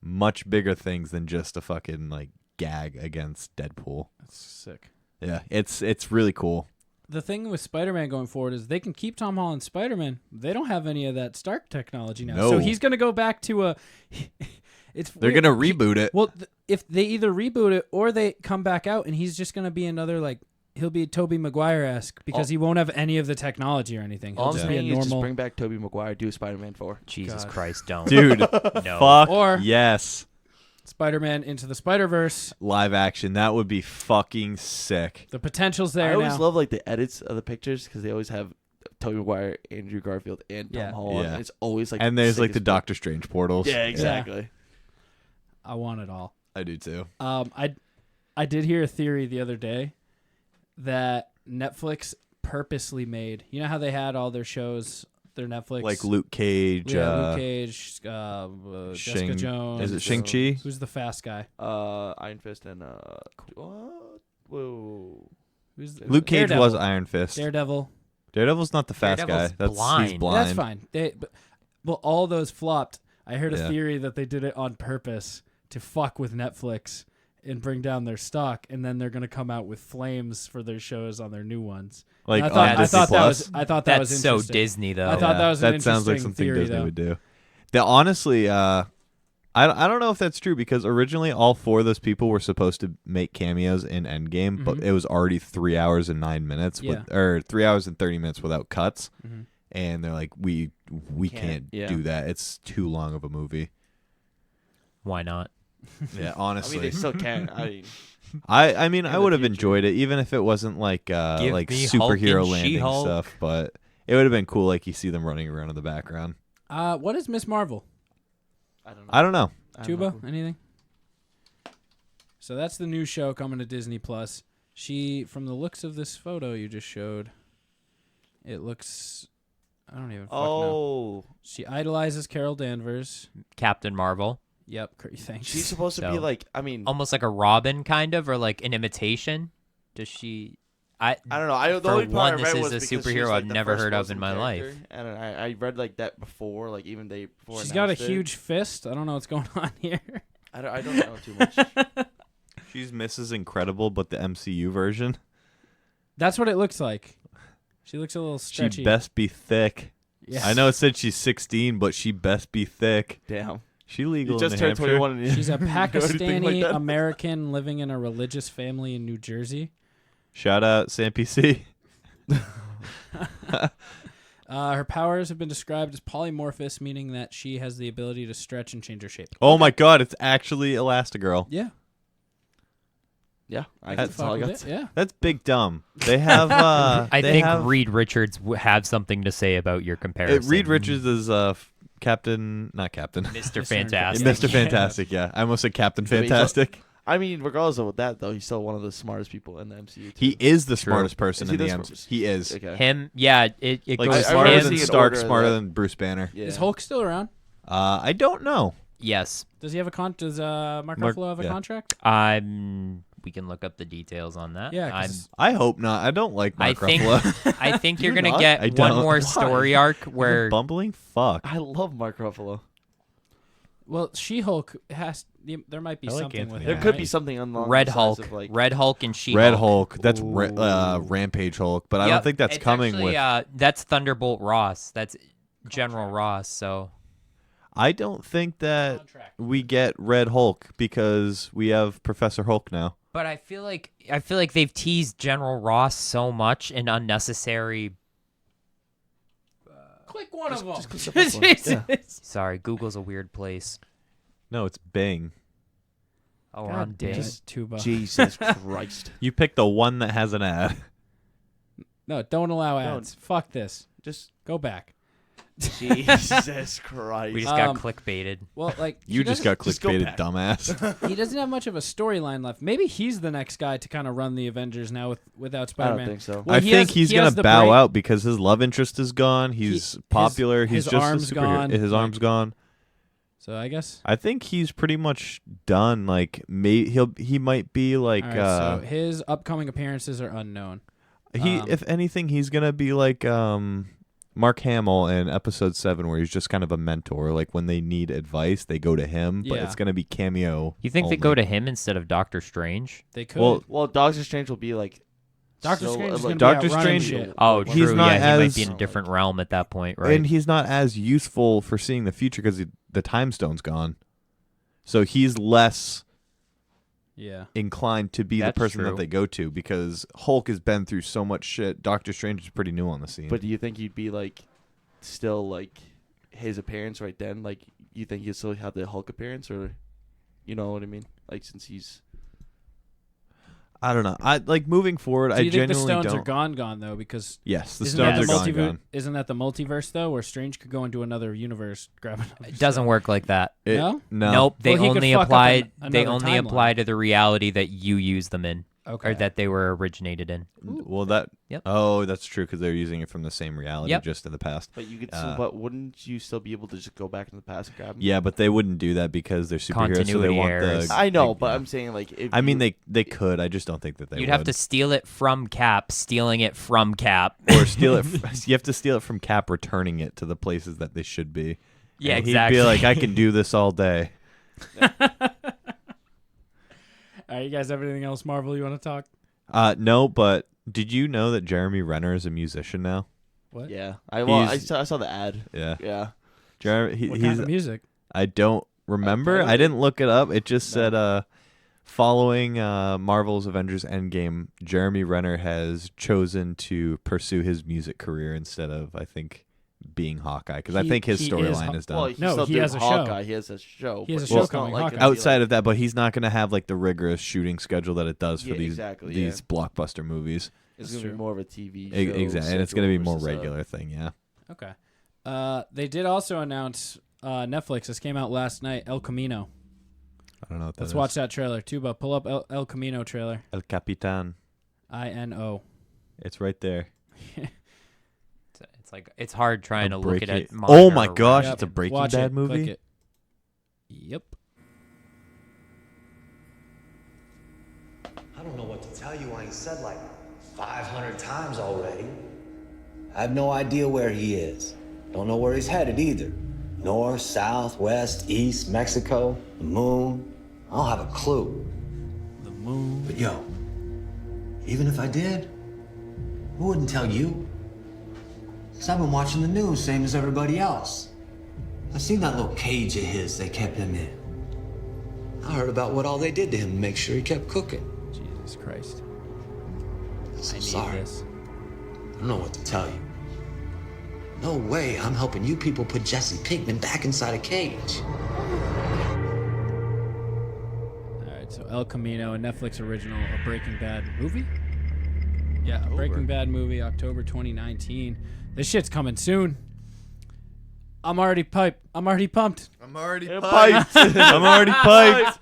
much bigger things than just a fucking like gag against Deadpool. That's sick. Yeah, it's really cool. The thing with Spider-Man going forward is they can keep Tom Holland Spider-Man. They don't have any of that Stark technology now. No. So he's going to go back to a... They're weird. gonna reboot it. Well, if they either reboot it or they come back out and he's just going to be another, like, he'll be Tobey Maguire-esque because he won't have any of the technology or anything. He'll All I'm just be a saying is just normal... bring back Tobey Maguire, do Spider-Man 4. Jesus God. Christ, don't. Dude, No. fuck Or- yes. Spider-Man into the Spider-Verse. Live action. That would be fucking sick. The potential's there I always now. love like the edits of the pictures because they always have Tobey Maguire, Andrew Garfield, and Tom Yeah. Holland. Yeah. And it's always like And there's sick like as the fuck. Doctor Strange portals. Yeah, exactly. I want it all. I do too. I did hear a theory the other day that Netflix purposely made. You know how they had all their shows, their Netflix, Like Luke Cage. Luke Cage, Jessica Shang- Jones. Is it Shang-Chi? Who's the fast guy? Iron Fist and what? Whoa. Who's the, Luke Cage Daredevil. was Iron Fist. Daredevil. Daredevil's not the fast Daredevil's guy. He's blind. blind. That's fine. Well, all those flopped. I heard a Yeah. theory that they did it on purpose to fuck with Netflix and bring down their stock, and then they're going to come out with flames for their shows on their new ones. Like I on thought, I Disney thought that Plus. was. I thought that That's was so interesting. Disney, though. I thought that was an that sounds like interesting something theory, Disney though. would do. Honestly, I don't know if that's true because originally all four of those people were supposed to make cameos in Endgame, but it was already 3 hours and 9 minutes, or 3 hours and 30 minutes without cuts, and they're like, we can't yeah. do that. It's too long of a movie. Why not? Yeah, I honestly, mean, they still can. I mean, I mean, I the would have future. enjoyed it, even if it wasn't like me superhero Hulk and landing She-Hulk. stuff. But it would have been cool, like you see them running around in the background. What is Miss Marvel? I don't know. I don't know. I don't Tuba? know. Anything? So that's the new show coming to Disney Plus. She, from the looks of this photo you just showed, it looks. I don't even fucking know. Oh, She idolizes Carol Danvers. Captain Marvel. Yep, thanks. she's supposed to be So- like. I mean, Almost like a Robin, kind of, or like an imitation. Does she... I don't know. The For only part one, I read this was is a because she's, superhero like, I've the never first heard of Muslim in my life. character, and I read like that before, like even they before. She's got a announced it. huge fist. I don't know what's going on here. I don't know too much. She's Mrs. Incredible, but the MCU version. That's what it looks like. She looks a little stretchy. She best be thick. Yeah. I know it said she's 16, but she best be thick. Damn. She legal You just in New turned Hampshire. 21. And She's a you know anything like Pakistani that? American living in a religious family in New Jersey. Shout out Sam PC. Her powers have been described as polymorphous, meaning that she has the ability to stretch and change her shape. Oh my God, it's actually Elastigirl. Yeah. Yeah, That's that's all I Fuck got. with it, yeah. That's big dumb. They have. I they think have, Reed Richards have something to say about your comparison. Reed Richards is Captain, not Captain. Mr. Mr. Fantastic. Mr. Fantastic. Yeah, I almost said Captain I mean, Fantastic. I mean, regardless of that, though, he's still one of the smartest people in the MCU. Too. He is the True. smartest person Is he in the the MCU. smartest? He is. Okay. Him, yeah, it Like goes I smarter remember than seeing an Stark, order of smarter that. than Bruce Banner. Yeah. Is Hulk still around? I don't know. Yes. Does he have a Does Mark Mark- Ruffalo have a yeah. contract? We can look up the details on that. Yeah, I'm, 'cause- I hope not. I don't like I Mark think Ruffalo. I think you're Do you gonna not? get I one don't. more Why? story arc where Bumbling fuck. I love Mark Ruffalo. Well, She-Hulk has. There might be I like something Anthony with There him, could right? be something on the Red sides Hulk, Of, like, Red Hulk and She Red Hulk. That's Ooh. Rampage Hulk, but I don't think that's it's coming actually, with. that's Thunderbolt Ross. That's General Ross. So I don't think that Contract. we get Red Hulk because we have Professor Hulk now. but I feel like they've teased General Ross so much in unnecessary. Click one of them. click the first one. Yeah. Sorry, Google's a weird place. No, it's Bing. Oh, we're God on damn ding. it, Tuba. Jesus Christ. You picked the one that has an ad. No, don't allow ads. Fuck this. Just Go back. Jesus Christ. We just got clickbaited. Well, like You just got just go clickbaited, back. dumbass. he doesn't have much of a storyline left. Maybe he's the next guy to kind of run the Avengers now without I Spider-Man. don't think so. Well, I he think has- he's he gonna has the bow brain- out because his love interest is gone. He's popular. He's his just arm's a superhero. gone. His arm's gone. So I guess. I think he's pretty much done. Like, he might be like All right, so his upcoming appearances are unknown. if anything, he's gonna be like Mark Hamill in Episode 7, where he's just kind of a mentor. Like when they need advice, they go to him. But Yeah. it's gonna be cameo. You think they only. go to him instead of Doctor Strange? They could. Well, Well, Doctor Strange will be like. Doctor Strange is like, gonna be Doctor out running Strange- shit. Oh, like, true. He's not He might as- be in a different realm at that point, right? And he's not as useful for seeing the future because the time stone's gone. So he's less Yeah. inclined to be That's the person true. that they go to because Hulk has been through so much shit. Doctor Strange is pretty new on the scene. But do you think he'd be like, still like, his appearance right then? Like, you think he'd still have the Hulk appearance, or, you know what I mean? Like, since he's. I don't know. I like moving forward. Do I you think the genuinely stones don't. are gone though? Because Yes, the isn't stones that are the gone. Isn't that the multiverse though, where Strange could go into another universe, grab another It doesn't work like that. No? No. Nope. They Well, he could only fuck up apply. They another only timeline. apply to the reality that you use them in, Okay. or that they were originated in. Well, that. Yep. Oh, that's true because they're using it from the same reality, Yep. just in the past. But you could still, but wouldn't you still be able to just go back in the past and grab him? Yeah, but they wouldn't do that because they're superheroes, so they Continuity want errors. the. I know, the- but I'm saying like, if I mean, you- they could. I just don't think that they. You'd would. have to steal it from Cap, stealing it from Cap. or steal it. You have to steal it from Cap, returning it to the places that they should be. Yeah, And exactly. He'd be like, I can do this all day. All right, you guys have anything else Marvel you want to talk? No, but did you know that Jeremy Renner is a musician now? What? Yeah, I He's- saw the ad. Yeah, Yeah, Jeremy. What He's. kind of music? I don't remember. I didn't look it up. It just said, following Marvel's Avengers Endgame, Jeremy Renner has chosen to pursue his music career instead of, I think, being Hawkeye, because I He- think his he is storyline Haw- is done. well, he's No, still he doing has a show. Hawkeye. He has a show. He has but a show it's not coming, like Hawkeye. gonna be Outside of that, but he's not going to have like the rigorous shooting schedule that it does for Yeah, these exactly, these blockbuster movies. it's That's gonna be true. more of a TV show. Exactly, and it's going to be schedule more versus, regular thing. Yeah. Okay. They did also announce Netflix. This came out last night. El Camino. I don't know what that Let's is. watch that trailer. Tuba, pull up El Camino trailer. El Capitan. INO. It's right there. It's like it's hard trying to look at it. Oh my gosh, Yep. it's a Breaking Watch Bad it. movie. Click it. Yep. I don't know what to tell you. I ain't said like 500 times already. I have no idea where he is. Don't know where he's headed either. North, south, west, east, Mexico, the moon. I don't have a clue. The moon. But yo, even if I did, who wouldn't tell you? Because I've been watching the news, same as everybody else. I seen that little cage of his they kept him in. I heard about what all they did to him to make sure he kept cooking. Jesus Christ. So I need sorry. this. I don't know what to tell you. No way I'm helping you people put Jesse Pinkman back inside a cage. All right, so El Camino, a Netflix original, a Breaking Bad movie. Yeah, a Breaking Bad movie, October 2019. This shit's coming soon. I'm already pumped. I'm already piped. piped. I'm already piped.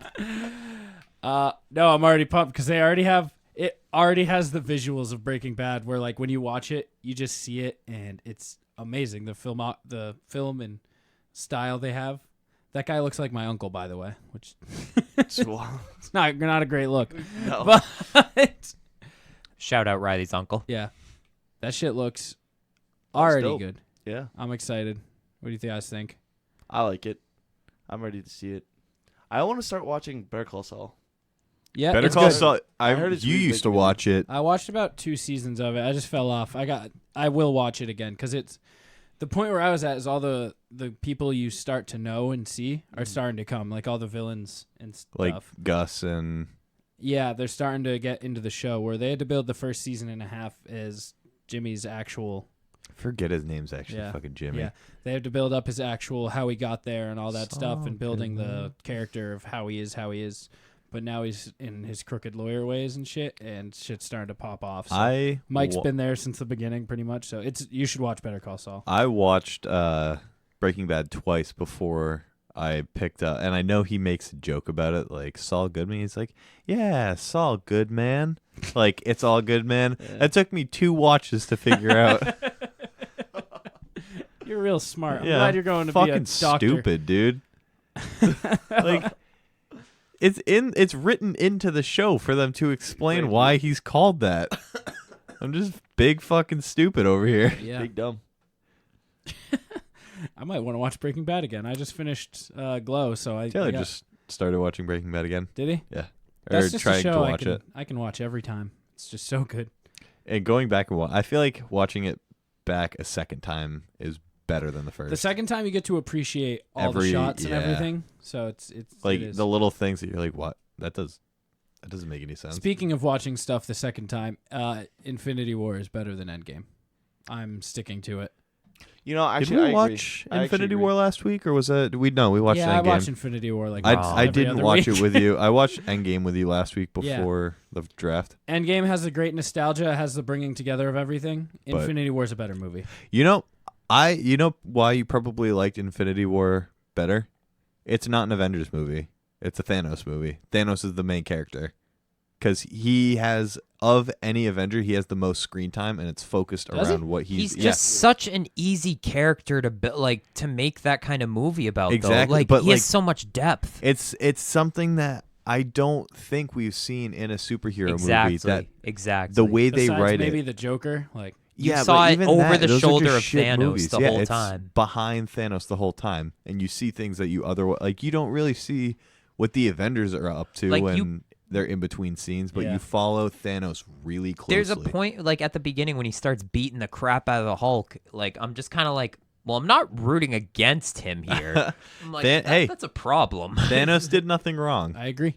No, I'm already pumped because they already have it. Already has the visuals of Breaking Bad, where like when you watch it, you just see it and it's amazing. The film and style they have. That guy looks like my uncle, by the way, which it's not a great look. No. But Shout out Riley's uncle. yeah, that shit looks already dope. good. Yeah, I'm excited. What do you guys think? I like it. I'm ready to see it. I want to start watching Better Call Saul. Yeah, Better it's Call good. Saul. I heard it's You really used to good. watch it. I watched about 2 seasons of it. I just fell off. I will watch it again because it's the point where I was at is all the people you start to know and see are starting to come, like all the villains and stuff. Like Gus and Yeah, they're starting to get into the show where they had to build the first season and a half as Jimmy's actual. forget his name's actually Yeah. fucking Jimmy. Yeah, they had to build up his actual how he got there and all that stuff, and building the character of how he is. but now he's in his crooked lawyer ways and shit, and shit's starting to pop off. So I Mike's been there since the beginning, pretty much. So you should watch Better Call Saul. I watched Breaking Bad twice before I picked up, and I know he makes a joke about it, like Saul Goodman. He's like, "Yeah, Saul Goodman." Like, it's all good, man. It took me 2 watches to figure out. You're real smart. I'm Yeah, glad you're going to be a fucking doctor. stupid, dude. Like, it's written into the show for them to explain why he's called that. I'm just big fucking stupid over here. Yeah. Big dumb. I might want to watch Breaking Bad again. I just finished Glow, so I Taylor got- just started watching Breaking Bad again. did he? Yeah. That's Or just a trying show to watch it. I can watch every time. It's just so good. And going back and I feel like watching it back a second time is better than the first. The second time you get to appreciate all the shots and everything. So it's like it is. the little things that you're like, what? That doesn't make any sense. Speaking of watching stuff the second time, Infinity War is better than Endgame. I'm sticking to it. You know, Did actually, we I agree. watch I actually Infinity agree. War last week, or was that we watched Yeah, I Endgame? watched Infinity War like I every didn't other watch week. it with you. I watched Endgame with you last week Yeah. before the draft. Endgame has the great nostalgia, it has the bringing together of everything. But- Infinity War is a better movie. You know why you probably liked Infinity War better? It's not an Avengers movie. It's a Thanos movie. Thanos is the main character. Because he has, of any Avenger, he has the most screen time, and it's focused Does he? around what He's just such an easy character to make that kind of movie about. Exactly, though. Like but, he like, has so much depth. It's something that I don't think we've seen in a superhero Exactly. movie. That exactly. the way they Besides write maybe it. the Joker, like You yeah, saw but it even over that, the those are shoulder just of shit Thanos movies. the Yeah, whole it's time. behind Thanos the whole time, and you see things that you otherwise like. You don't really see what the Avengers are up to Like, when they're in between scenes, but Yeah. you follow Thanos really closely. There's a point like at the beginning when he starts beating the crap out of the Hulk. Like I'm just kind of like, well, I'm not rooting against him here. I'm like, Hey. that's a problem. Thanos did nothing wrong. I agree.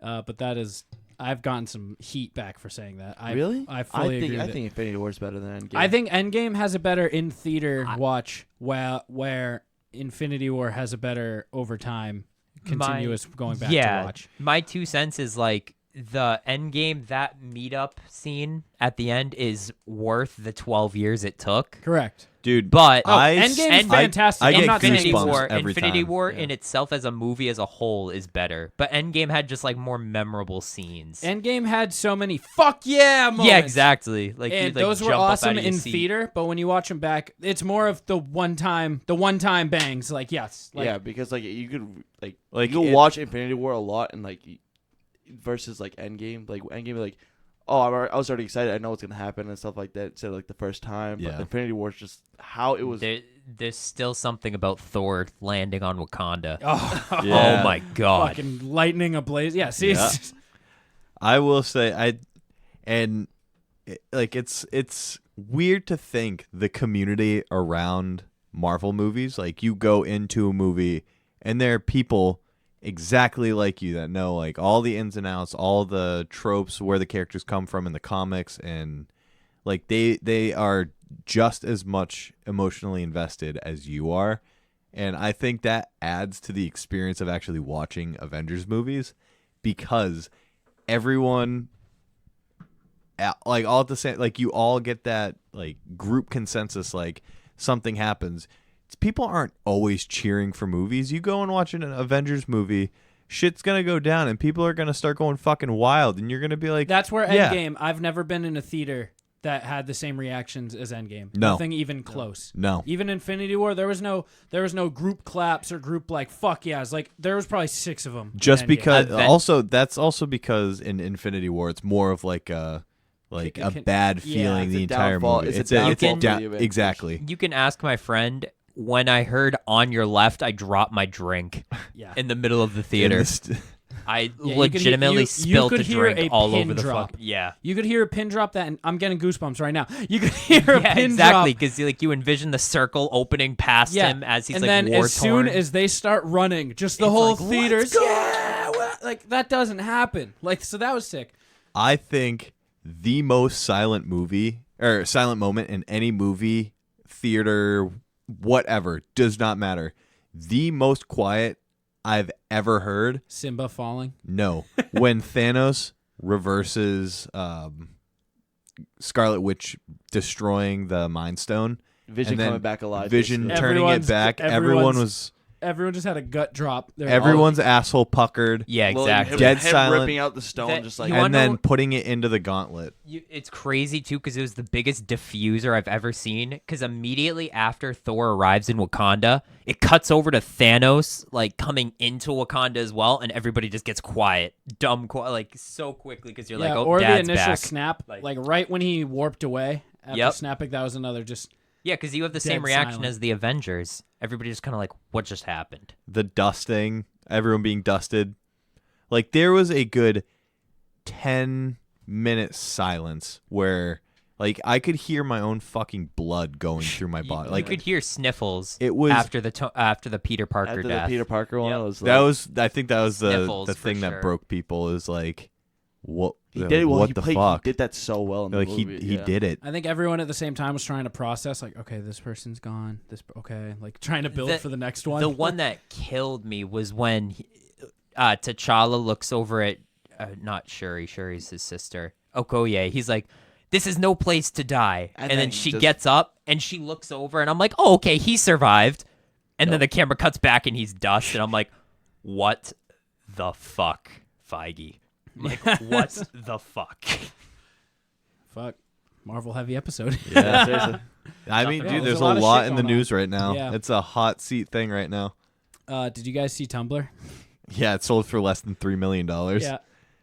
But that is, I've gotten some heat back for saying that. Really? I fully agree with I it. think Infinity War is better than Endgame. I think Endgame has a better in theater watch, where Infinity War has a better over time continuous going back to watch. My 2 cents is like the Endgame, that meetup scene at the end is worth the 12 years it took. Correct. Dude, But Endgame's fantastic. I I'm get not saying Infinity goosebumps War, every Infinity time. War in itself as a movie as a whole is better. But Endgame had just like more memorable scenes. Endgame had so many fuck yeah moments. Yeah, exactly. Like And you'd, like, those were jump up out awesome of your in seat. theater, but when you watch them back, it's more of the one time bangs. Like yes, like, yeah, because like you could Like, you could it- watch Infinity War a lot and like versus like Endgame. Like Endgame, like I was already excited. I know what's gonna happen and stuff like that. So like the first time, Yeah. but Infinity War is just how it was. There's still something about Thor landing on Wakanda. oh, Yeah. Oh my god. fucking lightning ablaze. Yeah, see, Yeah. it's- I will say it's weird to think the community around Marvel movies, like you go into a movie and there are people exactly like you that know like all the ins and outs, all the tropes, where the characters come from in the comics, and like they are just as much emotionally invested as you are. And I think that adds to the experience of actually watching Avengers movies, because everyone like all at the same, like you all get that like group consensus, like something happens. People aren't always cheering for movies. You go and watch an Avengers movie, shit's gonna go down and people are gonna start going fucking wild, and you're gonna be like, that's where yeah. Endgame. I've never been in a theater that had the same reactions as Endgame. No. Nothing even close. No. Even Infinity War, there was no group claps or group like fuck yeahs. Like there was probably 6 of them. Just because Aven- that's also because in Infinity War it's more of like a bad yeah, feeling it's the a entire downfall. movie. It's a downfall for down the Avengers. exactly. You can ask my friend. When I heard "On Your Left," I dropped my drink Yeah. in the middle of the In theater. this- I you could hear- legitimately you spilled could the hear drink a all pin over the drop. fuck. Yeah. You could hear a pin drop that, and I'm getting goosebumps right now. You could hear a Yeah, pin exactly. drop. Because like you envision the circle opening past him as he's and like then war as soon torn. as they start running, just the It's whole like, let's theater's go! yeah, like that doesn't happen. Like so that was sick. I think the most silent moment in any movie, theater, whatever, does not matter. The most quiet I've ever heard. Simba falling. No. When Thanos reverses Scarlet Witch destroying the Mind Stone. Vision and then coming back alive. Vision basically. turning it back. Everyone just had a gut drop. Everyone's asshole puckered. Yeah, Well, exactly. him- Dead him silent. ripping out the stone, That- just like you wanna And then know- putting it into the gauntlet. It's crazy too because it was the biggest diffuser I've ever seen. Because immediately after Thor arrives in Wakanda, it cuts over to Thanos like coming into Wakanda as well, and everybody just gets quiet, dumb quiet, like so quickly because you're like, oh, or the Dad's initial back. snap, Like- like right when he warped away after Yep. snapping. That was another just. Yeah, because you have the same Dead reaction silent. as the Avengers. Everybody just kind of like, what just happened? The dusting, everyone being dusted. Like there was a good 10-minute silence where like I could hear my own fucking blood going through my body. You Like could hear sniffles. it was after the Peter Parker after the death. Peter Parker one. Yep. It was that like, was I think that was the Sniffles, for thing that sure. broke people is like what he did. Well, what he the played, fuck? He did that so well in the Like movie. he yeah. did it. I think everyone at the same time was trying to process, like, okay, this person's gone. Like trying to build for the next one. The one that killed me was when T'Challa looks over at not Shuri. Shuri's his sister. Okoye. He's like, "This is no place to die." And then she just- gets up and she looks over, and I'm like, "Oh, okay, he survived." And then the camera cuts back and he's dust, and I'm like, "What the fuck, Feige? Like, what the fuck?" Fuck. Marvel heavy episode. Yeah, seriously. I mean, Nothing dude, else. there's a There's a lot of lot shit in the going on. news right now. Yeah. It's a hot seat thing right now. Did you guys see Tumblr? Yeah, it sold for less than $3 million. Yeah.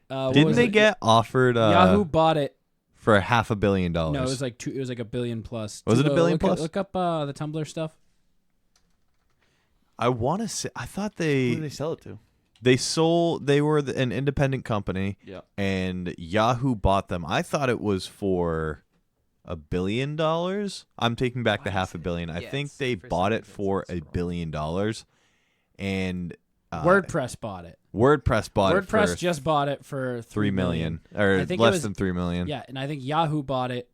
What Didn't was they it? get offered Yahoo bought it. for $500 million? No, it was like It was like $1 billion plus. Was it $1 billion look plus? Look up the Tumblr stuff. I want to say. I thought Who did they they sell it to? they were an independent company, Yeah. and Yahoo bought them. I thought it was for $1 billion. I'm taking back the $500 million. I Yeah, think it's they for bought it something for that's $1 billion, and WordPress bought it. WordPress bought it for WordPress just bought it for $3 million, or I think it less was- than $3 million. Yeah, and I think Yahoo bought it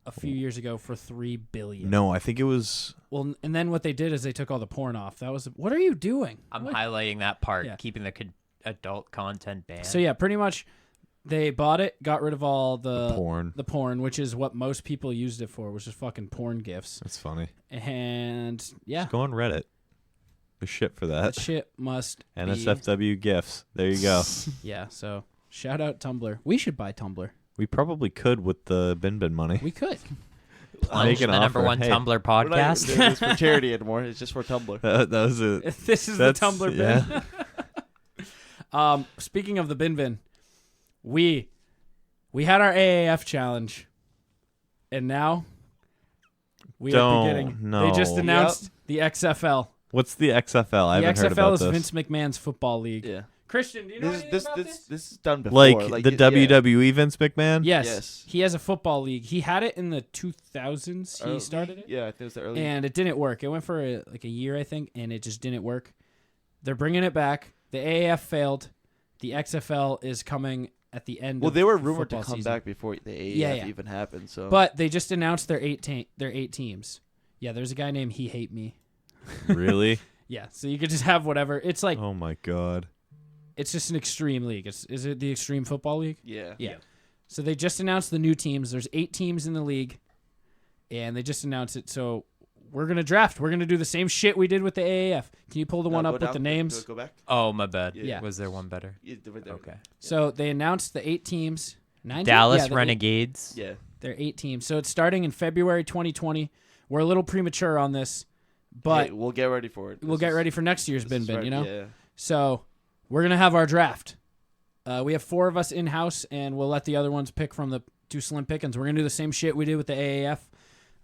a few years ago for $3 billion. No, I think it was. Well, and then what they did is they took all the porn off. That was what are you doing? I'm What? highlighting that part, Yeah. keeping the adult content banned. So yeah, pretty much they bought it, got rid of all the Porn. which is what most people used it for, which is fucking porn gifs. That's funny. And yeah, Just go on Reddit. There's shit for that that. shit must be NSFW gifts. There you go. Yeah, so shout out Tumblr. We should buy Tumblr. We probably could with the BinBin money. We could. Plunge, Make the an number offer. one Hey. Tumblr We're not even podcast. doing this for charity anymore. It's just for Tumblr. That was it. This is the That's- Tumblr bin. Speaking of the bin, we had our AAF challenge, and now we are Don't, beginning. no. They just announced the XFL. What's the XFL? I The haven't heard XFL about is this. Vince McMahon's football league. Yeah. Christian, do you know anything about this? This is done before. Like the yeah. WWE Vince McMahon? Yes. Yes. He has a football league. He had it in the 2000s. He started it. Yeah, I think it was the early. And it didn't work. It went for like a year, I think, and it just didn't work. They're bringing it back. The AAF failed. The XFL is coming at the end. Well, of they were the rumored to football come season. back before the AAF Yeah. even happened. So, But they just announced their eight teams. Yeah, there's a guy named He Hate Me. Really? Yeah, so you could just have whatever. It's like Oh my god. it's just an extreme league. Is it the Extreme Football League? yeah. Yeah. So they just announced the new teams. There's 8 teams in the league, and they just announced it. So we're gonna draft. We're gonna do the same shit we did with the AAF. Can you pull the one Go up with down, the names? Go back. Oh, my bad. Yeah. Was there one better? Yeah, right there. Okay. So they announced the 8 teams. 9 Dallas yeah, the Renegades. Yeah. They're 8 teams. So it's starting in February 2020. We're a little premature on this, but Hey, we'll get ready for it. we'll get ready for next year's This is bin, right- you know? Yeah. So we're going to have our draft. We have 4 of us in-house, and we'll let the other ones pick from the 2 slim pickings. We're going to do the same shit we did with the AAF,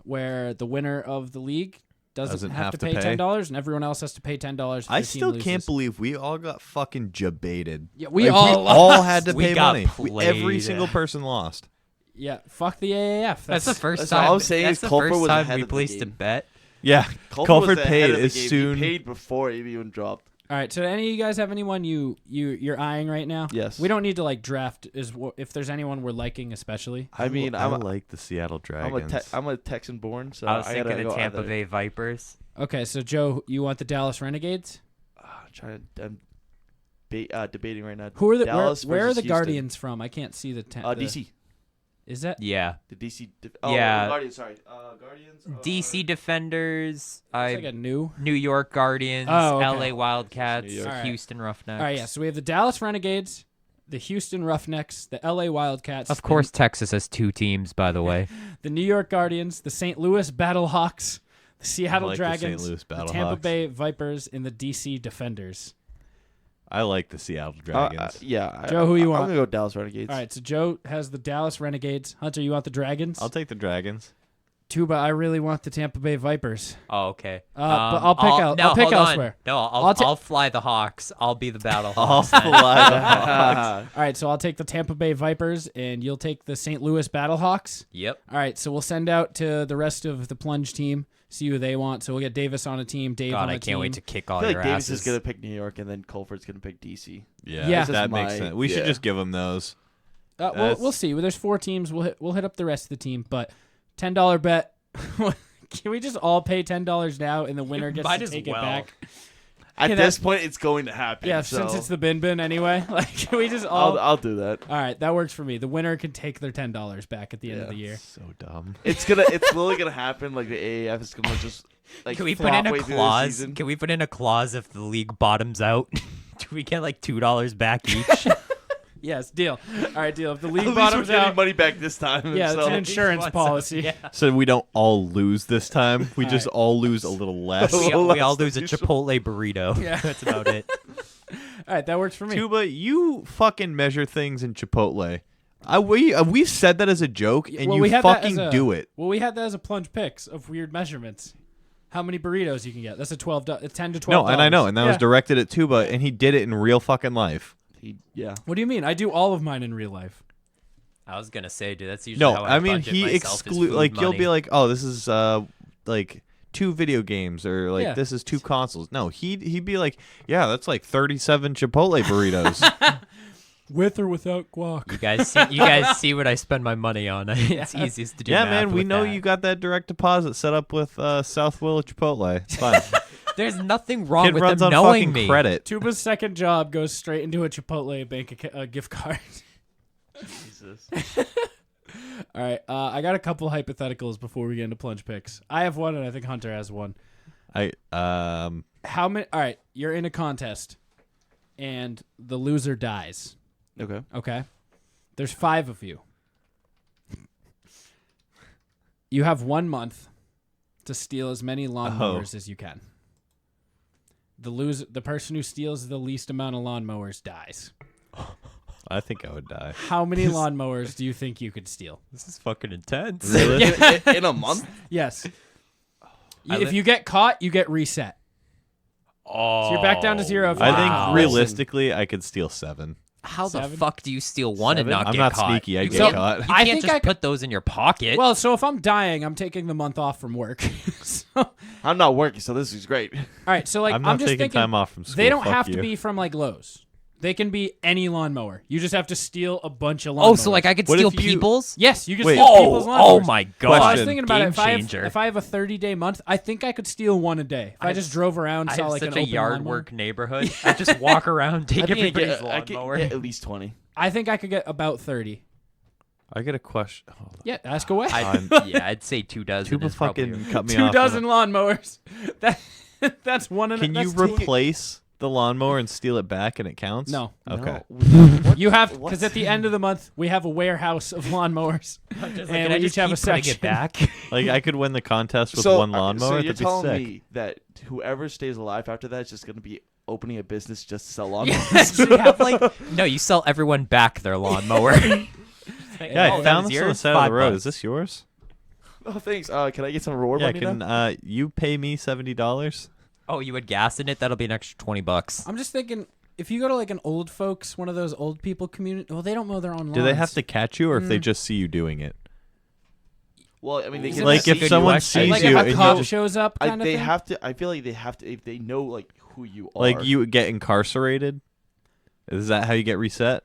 where the winner of the league doesn't have to pay $10, and everyone else has to pay $10 if I their team still can't loses. believe we all got fucking jebaited. Yeah, we Like, all all had to We pay got money. Every played. single person lost. Yeah, fuck the AAF. That's the first that's time. all I'm saying That's is the Culver first was time ahead we of the placed a game. bet. Yeah. Culver Culver was ahead paid of the as game. soon. He paid before it even dropped. All right, so any of you guys have anyone you're eyeing right now? Yes. We don't need to like draft if there's anyone we're liking especially. I mean, I I'm like the Seattle Dragons. I'm a Texan born, so I was gotta thinking go the Tampa either. Bay Vipers. Okay, so Joe, you want the Dallas Renegades? I'm trying to. debating right now. Who are the Dallas where are versus the Houston. Guardians from? I can't see the DC. Is that? Yeah. The DC. Yeah. Guardians. Sorry. Guardians. DC Defenders. It's like a new. New York Guardians. Oh, okay. LA Wildcats. New York. All right. Houston Roughnecks. All right, yeah. So we have the Dallas Renegades, the Houston Roughnecks, the LA Wildcats. Of course, Texas has 2 teams, by the way. The New York Guardians, the St. Louis Battlehawks, the Seattle I like the St. Dragons, Louis the Tampa Battlehawks. Bay Vipers, and the DC Defenders. I like the Seattle Dragons. Yeah. Joe, who you I'm want? gonna go Dallas Renegades. All right, so Joe has the Dallas Renegades. Hunter, you want the Dragons? I'll take the Dragons. Tuba, I really want the Tampa Bay Vipers. Oh, okay. But I'll pick hold on. elsewhere. No, I'll I'll fly the Hawks. I'll be the Battle I'll Hawks. then. fly the Hawks. All right, so I'll take the Tampa Bay Vipers, and you'll take the St. Louis Battlehawks. Yep. All right, so we'll send out to the rest of the Plunge team, see who they want. So we'll get Davis on a team, Dave on God, a I team. can't wait to kick I all feel your like Davis asses. is gonna pick New York, and then Colford's gonna pick DC. Yeah, Yeah. that This makes is sense. my- We should yeah. just give them those. We'll see. There's 4 teams. We'll hit up the rest of the team, but $10 bet. Can we just all pay $10 now, and the winner gets Might to as take well. it back? At Yeah, this point, it's going to happen. Yeah, so since it's the bin anyway. Like, can we just all? I'll do that. All right, that works for me. The winner can take their $10 back at the end of the year. So dumb. It's literally gonna happen. Like the AAF is gonna just like. Can we put flop in a way through the clause? season. Can we put in a clause if the league bottoms out? Do we get like $2 back each? Yes, deal. All right, deal. If the At league least bottoms we're getting out, money back this time. yeah, so. it's an insurance policy. Yeah. So we don't all lose this time. We All just right. all lose a little less. We all lose a Less than Chipotle burrito. Yeah. That's about it. All right, that works for me. Tuba, you fucking measure things in Chipotle. We've said that as a joke, and Well, you we had that fucking as a- do it. Well, we had that as a Plunge Picks of weird measurements. How many burritos you can get? That's a $10 to $12. No, and I know, and that was Yeah. directed at Tuba, and he did it in real fucking life. Yeah. What do you mean? I do all of mine in real life. I was gonna say, dude, that's usually No, how I I mean budget he myself is exclude food like you'll money. be like, oh, this is like 2 video games or like Yeah. this is 2 consoles. No, he'd be like, yeah, that's like 37 Chipotle burritos. With or without guac. You guys see what I spend my money on. It's easiest to do. Yeah, math man, we with know that. you got that direct deposit set up with South Willow Chipotle. It's fine. There's nothing wrong Kid with runs them on knowing fucking me. credit. Tuba's second job goes straight into a Chipotle gift card. Jesus. All right, I got a couple hypotheticals before we get into Plunge Picks. I have one, and I think Hunter has one. How many? All right, you're in a contest, and the loser dies. Okay. Okay, there's 5 of you. You have 1 month to steal as many lawnmowers as you can. The person who steals the least amount of lawnmowers dies. I think I would die. How many lawnmowers do you think you could steal? This is fucking intense. In a month? Yes. I If you get caught, you get reset. Oh, So you're back down to 0 if you I get think caught. realistically, I could steal 7. How the 7? fuck do you steal one and 7? not I'm get not caught? sneaky. I You get can't- caught. You I can't think just I could- put those in your pocket. Well, so if I'm dying, I'm taking the month off from work. So, I'm not working, so this is great. all right, so like I'm not just taking thinking time off from school. they don't Fuck have you. to be from like Lowe's. They can be any lawnmower. You just have to steal a bunch of lawnmowers. oh, so like I could What steal if you- people's? yes, you can Wait. steal people's lawnmowers. Oh my god! Well, I was Question. thinking about Game it. changer. If I have a 30-day month, I think I could steal one a day. If I just drove around, I saw have like such an a open yard lawnmower. work neighborhood. I just walk around, take I think everybody's I could lawnmower. get at least 20. I think I could get about 30. I get a question. Hold on. Yeah, ask away. I'd say 2 dozen. Tuba is probably fucking cut me 2 off. dozen lawnmowers. That's one. Can you that's two. replace the lawnmower and steal it back and it counts? No. Okay. You have What? because at the end of the month we have a warehouse of lawnmowers, and we each have a section. It back. Like I could win the contest with So, one lawnmower. so you're That'd be telling sick. me that whoever stays alive after that is just going to be opening a business just to sell lawnmowers? Yes, you have like no. You sell everyone back their lawnmower. Yeah, I found this on the side of the road. $5. Is this yours? Oh, thanks. Can I get some reward Yeah. money Can now? you pay me $70? Oh, you would gas in it? That'll be an extra $20. I'm just thinking if you go to like an old folks, one of those old people community. Well, they don't mow their own lawns. Do they have to catch you, or if they just see you doing it? Well, I mean, they Is can it Like like if a someone UX sees like you if and a you cop just, shows up? Kind of they thing? have to. I feel like they have to if they know like who you are. like you get incarcerated. Is that how you get reset?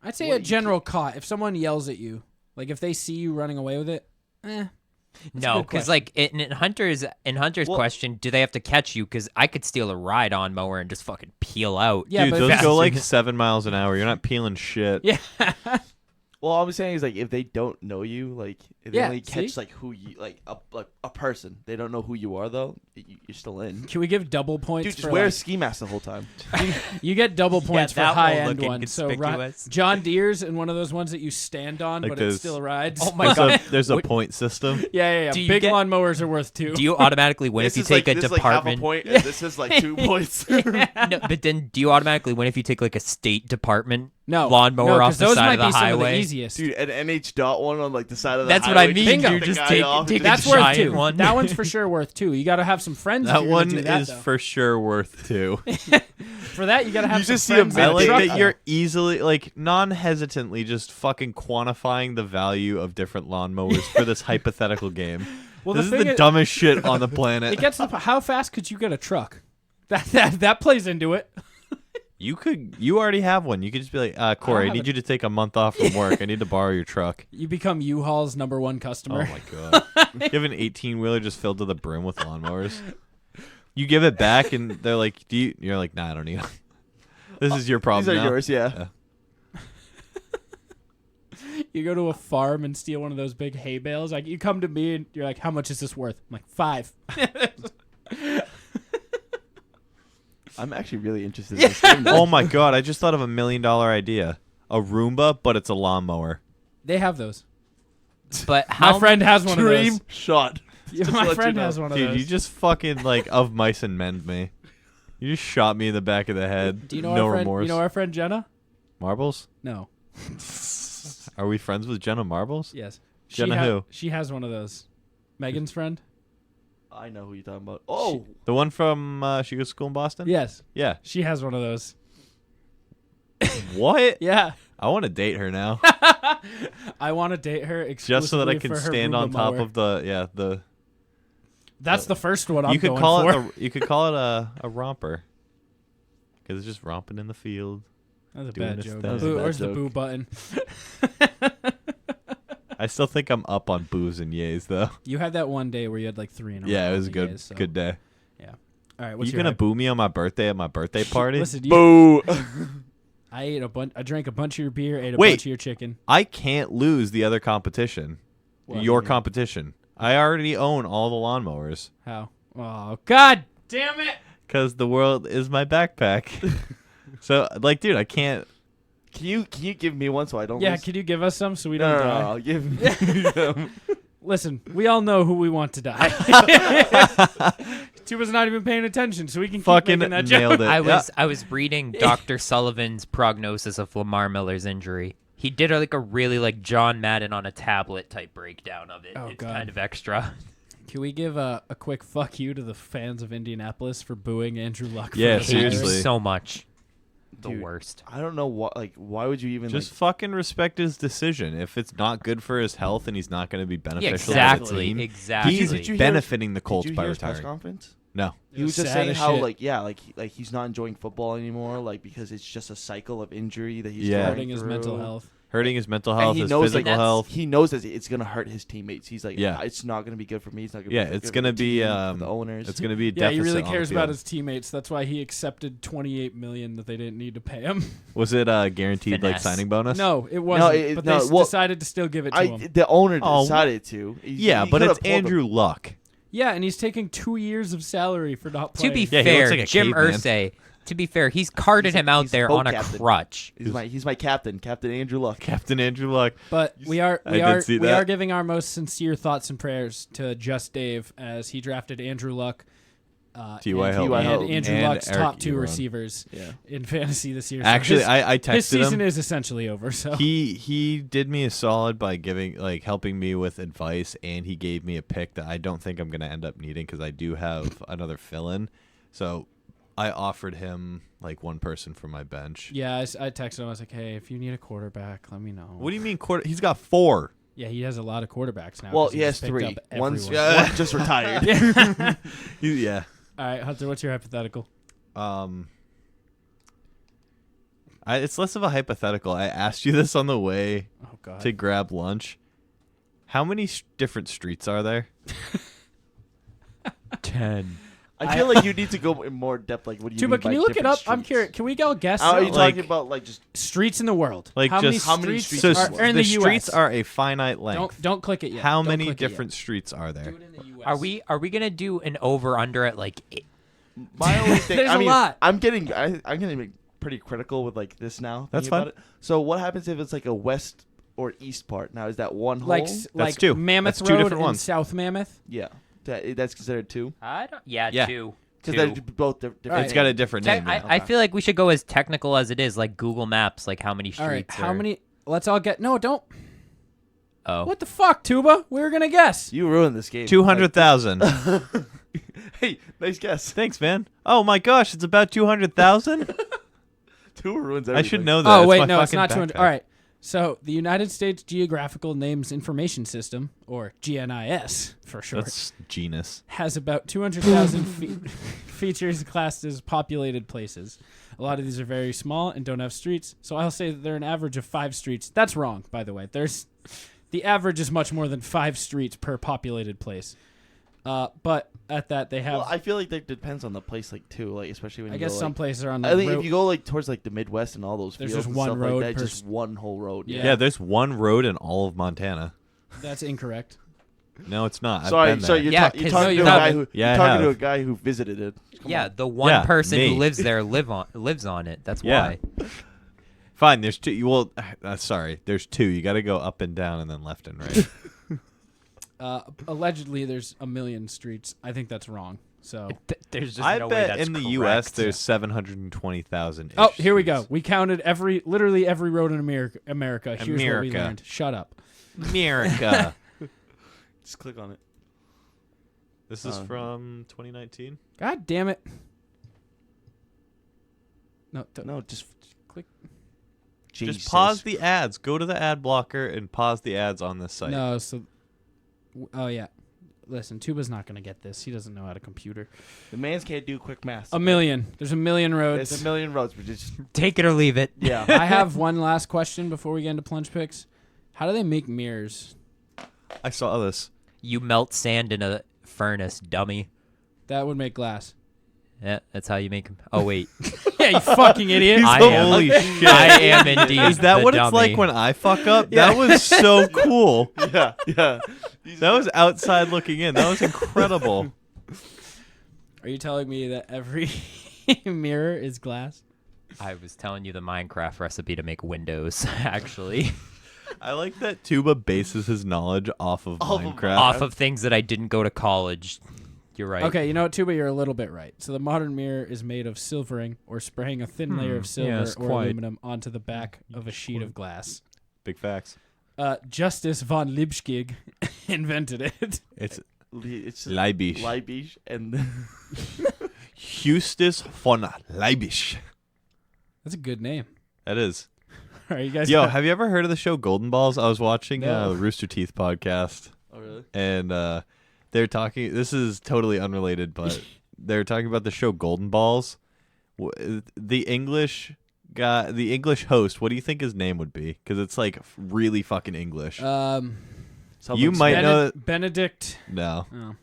I'd say What, a you general caught. If someone yells at you, like if they see you running away with it, No, good because question. like in Hunter's question, do they have to catch you? Because I could steal a ride on mower and just fucking peel out. Yeah, Dude, but those if- go like 7 miles an hour. You're not peeling shit. Yeah. Well, all I'm saying is like if they don't know you, like if they Yeah, only catch see? like who you like a person, they don't know who you are though. You're still in. Can we give double points Dude, just for wear a like, ski mask the whole time. you get double points for that won't high end look ones. So inconspicuous. John Deere's and one of those ones that you stand on, Like but those- it still rides. Oh my god. There's a point system. Yeah. Do you Big get- lawnmowers are worth 2. Do you automatically win if you take a this department? Is like half a point, and this is like 2 points. No, but then do you automatically win if you take like a state department no lawnmower no, off 'cause the those side might of the be some of the highway? easiest. Dude, an NH dot one on like the side of the That's what highway. I mean. Bingo. You the just guy take off. take That's a worth giant 2. one. That one's for sure worth 2. You got to have some friends. That if you're gonna one do that, is though. for sure worth 2. For that, you got to have You some just see a friends. I minute like truck, that you're easily, like, non-hesitantly just fucking quantifying the value of different lawnmowers for this hypothetical game. Well, This the is thing the is- dumbest shit on the planet. It gets to how fast could you get a truck? That plays into it. You already have one. You could just be like, Corey, I have need you to take a month off from work. I need to borrow your truck. You become U-Haul's #1 customer. Oh my god. You have an 18-wheeler just filled to the brim with lawnmowers. You give it back and they're like, "Do you?" You're like, "Nah, I don't need it." This is your problem These are now. yours, yeah. You go to a farm and steal one of those big hay bales. Like you come to me and you're like, "How much is this worth?" I'm like, 5. I'm actually really interested in this game. Oh my god, I just thought of $1 million idea. A Roomba, but it's a lawnmower. They have those. But how My friend has one Dream of shot. those. to My let you friend know. has one of Dude, those. you just fucking like of mice and men me. You just shot me in the back of the head. Do you know no our friend? remorse. You know our friend Jenna? Marbles? No. Are we friends with Jenna Marbles? Yes. Jenna who? She has one of those. Megan's friend? I know who you're talking about. Oh, The one from she goes to school in Boston? Yes. Yeah. She has one of those. What? Yeah. I want to date her now. I want to date her exclusively Just so that I can for her stand on Roomba top mower. of the That's the first one I'm you could going call for. it you could call it a romper. Cuz it's just romping in the field. That's a doing bad its joke. thing. That was a Boo, bad where's the joke. boo button? I still think I'm up on boos and yays though. You had that one day where you had like 3 in a row. Yeah, it on was a the good yays, so- good day. All right, You what's your gonna hype? boo me on my birthday at my birthday party? Listen, boo. I ate a bunch. I drank a bunch of your beer, ate a Wait. bunch of your chicken. I can't lose the other competition. What? Your competition. I already own all the lawnmowers How? Oh, God damn it! because the world is my backpack. So, like, dude, I can't. Can you give me one so I don't? Yeah, lose? can you give us some so we No, don't no, die? no, give me. Listen, we all know who we want to die. Tuba's not even paying attention, so we can keep Fucking making that nailed joke. it. I was reading Dr. Sullivan's prognosis of Lamar Miller's injury. He did like a really like John Madden on a tablet type breakdown of it. Oh, It's God. kind of extra. Can we give a quick fuck you to the fans of Indianapolis for booing Andrew Luck? for Yeah, the Hate you seriously. so much. The Dude, worst. I don't know what. Like, why would you even Just like? fucking respect his decision. If it's not good for his health and he's not going to be Yeah, beneficial exactly. to the team, Exactly. he's Did you hear- benefiting the Did Colts you by hear his press retiring. conference? No. It He was just sad saying as how shit. like he's not enjoying football anymore, like because it's just a cycle of injury that he's Yeah. going hurting his mental through. health. Hurting his mental And health, he his knows, like, physical that's- health. He knows that it's gonna hurt his teammates. He's like, Yeah. it's not gonna be good for me. It's not gonna. Yeah, be it's good for gonna the be, team, for the owners. It's going to be a Yeah, he deficit really on the cares about field. his teammates. That's why he accepted $28 million that they didn't need to pay him. Was it a guaranteed like Finesse. signing bonus? No, it wasn't. it- but no, they well, decided to still give it to him. The owner Oh, decided to. Yeah, but it's Andrew Luck. Yeah, and he's taking 2 years of salary for not To playing. be Yeah, he looks fair, like a Jim caveman. Irsay, to be fair, he's carted He's a- him out he's a there boat on a captain. crutch. He's my captain, Captain Andrew Luck. Captain Andrew Luck. But we are I did see we that. are giving our most sincere thoughts and prayers to Just Dave as he drafted Andrew Luck, T.Y. and, Hilton. and Andrew And Luck's Eric top 2 Ebron. receivers Yeah. in fantasy this year. So Actually, his, I his texted season him. is essentially over. So He did me a solid by helping me with advice, and he gave me a pick that I don't think I'm going to end up needing because I do have another fill-in. So I offered him like one person from my bench. yeah, I texted him. I was like, hey, if you need a quarterback, let me know. What do you mean quarter? He's got 4. Yeah, he has a lot of quarterbacks now. Well, 'cause he has just picked 3. up One's everyone. one just retired. Yeah. All right, Hunter, what's your hypothetical? It's less of a hypothetical. I asked you this on the way Oh God. to grab lunch. How many different streets are there? 10. I feel like you need to go in more depth. Like, what do you Tuba, mean can by you look it different up? I'm streets? curious. Can we go guess? Are you Like- talking about like just streets in the world? Like how just- how many streets streets So are in the the US? streets are a finite length. Don't click it yet. How Don't many click it yet. different streets are there? Do it in the US. Are we gonna do an over under at like my only thing? There's I a mean, lot. I'm getting pretty critical with like this now. That's thinking about fine. it. So what happens if it's like a west or east part? Now is that one hole? like two. Mammoth That's two Road different and ones. South Mammoth? Yeah, that's considered two. I don't. Yeah, Yeah. 2. Because Two. they're both different. Alright. It's got a different name. I, yeah. I feel like we should go as technical as it is, like Google Maps, like how many streets. All right. How are- many? Let's all get. No, don't. Oh, What the fuck, Tuba? We were gonna guess. You ruined this game. 200,000. Hey, nice guess. Thanks, man. Oh my gosh, it's about 200,000. Two ruins everything. I should know that. Oh It's wait, my no, it's fucking not 200. backpack. All right. So the United States Geographical Names Information System, or GNIS for short, That's genus. has about 200,000 features classed as populated places. A lot of these are very small and don't have streets, so I'll say that they're an average of 5 streets. That's wrong, by the way. The average is much more than 5 streets per populated place. But at that, they have. Well, I feel like that depends on the place, like too, like especially when I you guess go, some like, places are on the I think road. if you go like towards like the Midwest and all those There's fields just and one stuff road like that, per just one whole road. Yeah. Yeah, there's one road in all of Montana. That's incorrect. No, it's not. I've Sorry, been so there. you're, Yeah, you're 'cause- talking No, to you a guy haven't. who Yeah, I you're talking to a have. guy who visited it. Come yeah, on. the one Yeah, person me. who lives there lives on it. That's Yeah. why. Fine, there's two. Well, sorry, there's two. You got to go up and down and then left and right. Allegedly, there's a million streets. I think that's wrong. So. There's just I no way bet that's in the U.S. correct. there's 720,000. Oh, here we go. We counted literally every road in America. Here's what we America. learned. Shut up. America. Just click on it. This is from 2019. God damn it. No, No, just click. Just pause the ads. Go to the ad blocker and pause the ads on this site. No, so. Oh, yeah. Listen, Tuba's not going to get this. He doesn't know how to computer. The man's can't do quick math. A million. There's a million roads. It's a million roads, but just Take it or leave it. yeah. I have one last question before we get into plunge picks. How do they make mirrors? I saw this. You melt sand in a furnace, dummy. That would make glass. Yeah, that's how you make them. Oh wait, Yeah, you fucking idiot. I am. Holy shit. I am indeed. Is that the what it's dummy. like when I fuck up? That was so cool. yeah. That was outside looking in. That was incredible. Are you telling me that every mirror is glass? I was telling you the Minecraft recipe to make windows. Actually, I like that Tuba bases his knowledge off of Minecraft. off of things that I didn't go to college. You're right. Okay, you know what, Tuba, you're a little bit right. So the modern mirror is made of silvering or spraying a thin layer of silver yes, or quite. aluminum onto the back of a sheet of glass. Big facts. Justice von Liebschick invented it. It's It's Leibisch. Leibisch and Justus von Leibisch. That's a good name. That is. All right, you guys. Yo, have you ever heard of the show Golden Balls? I was watching No. the Rooster Teeth podcast, oh really? and they're talking. This is totally unrelated, but they're talking about the show Golden Balls. The English guy, the English host. What do you think his name would be? Because it's like really fucking English. You might know. Benedict. No, Oh.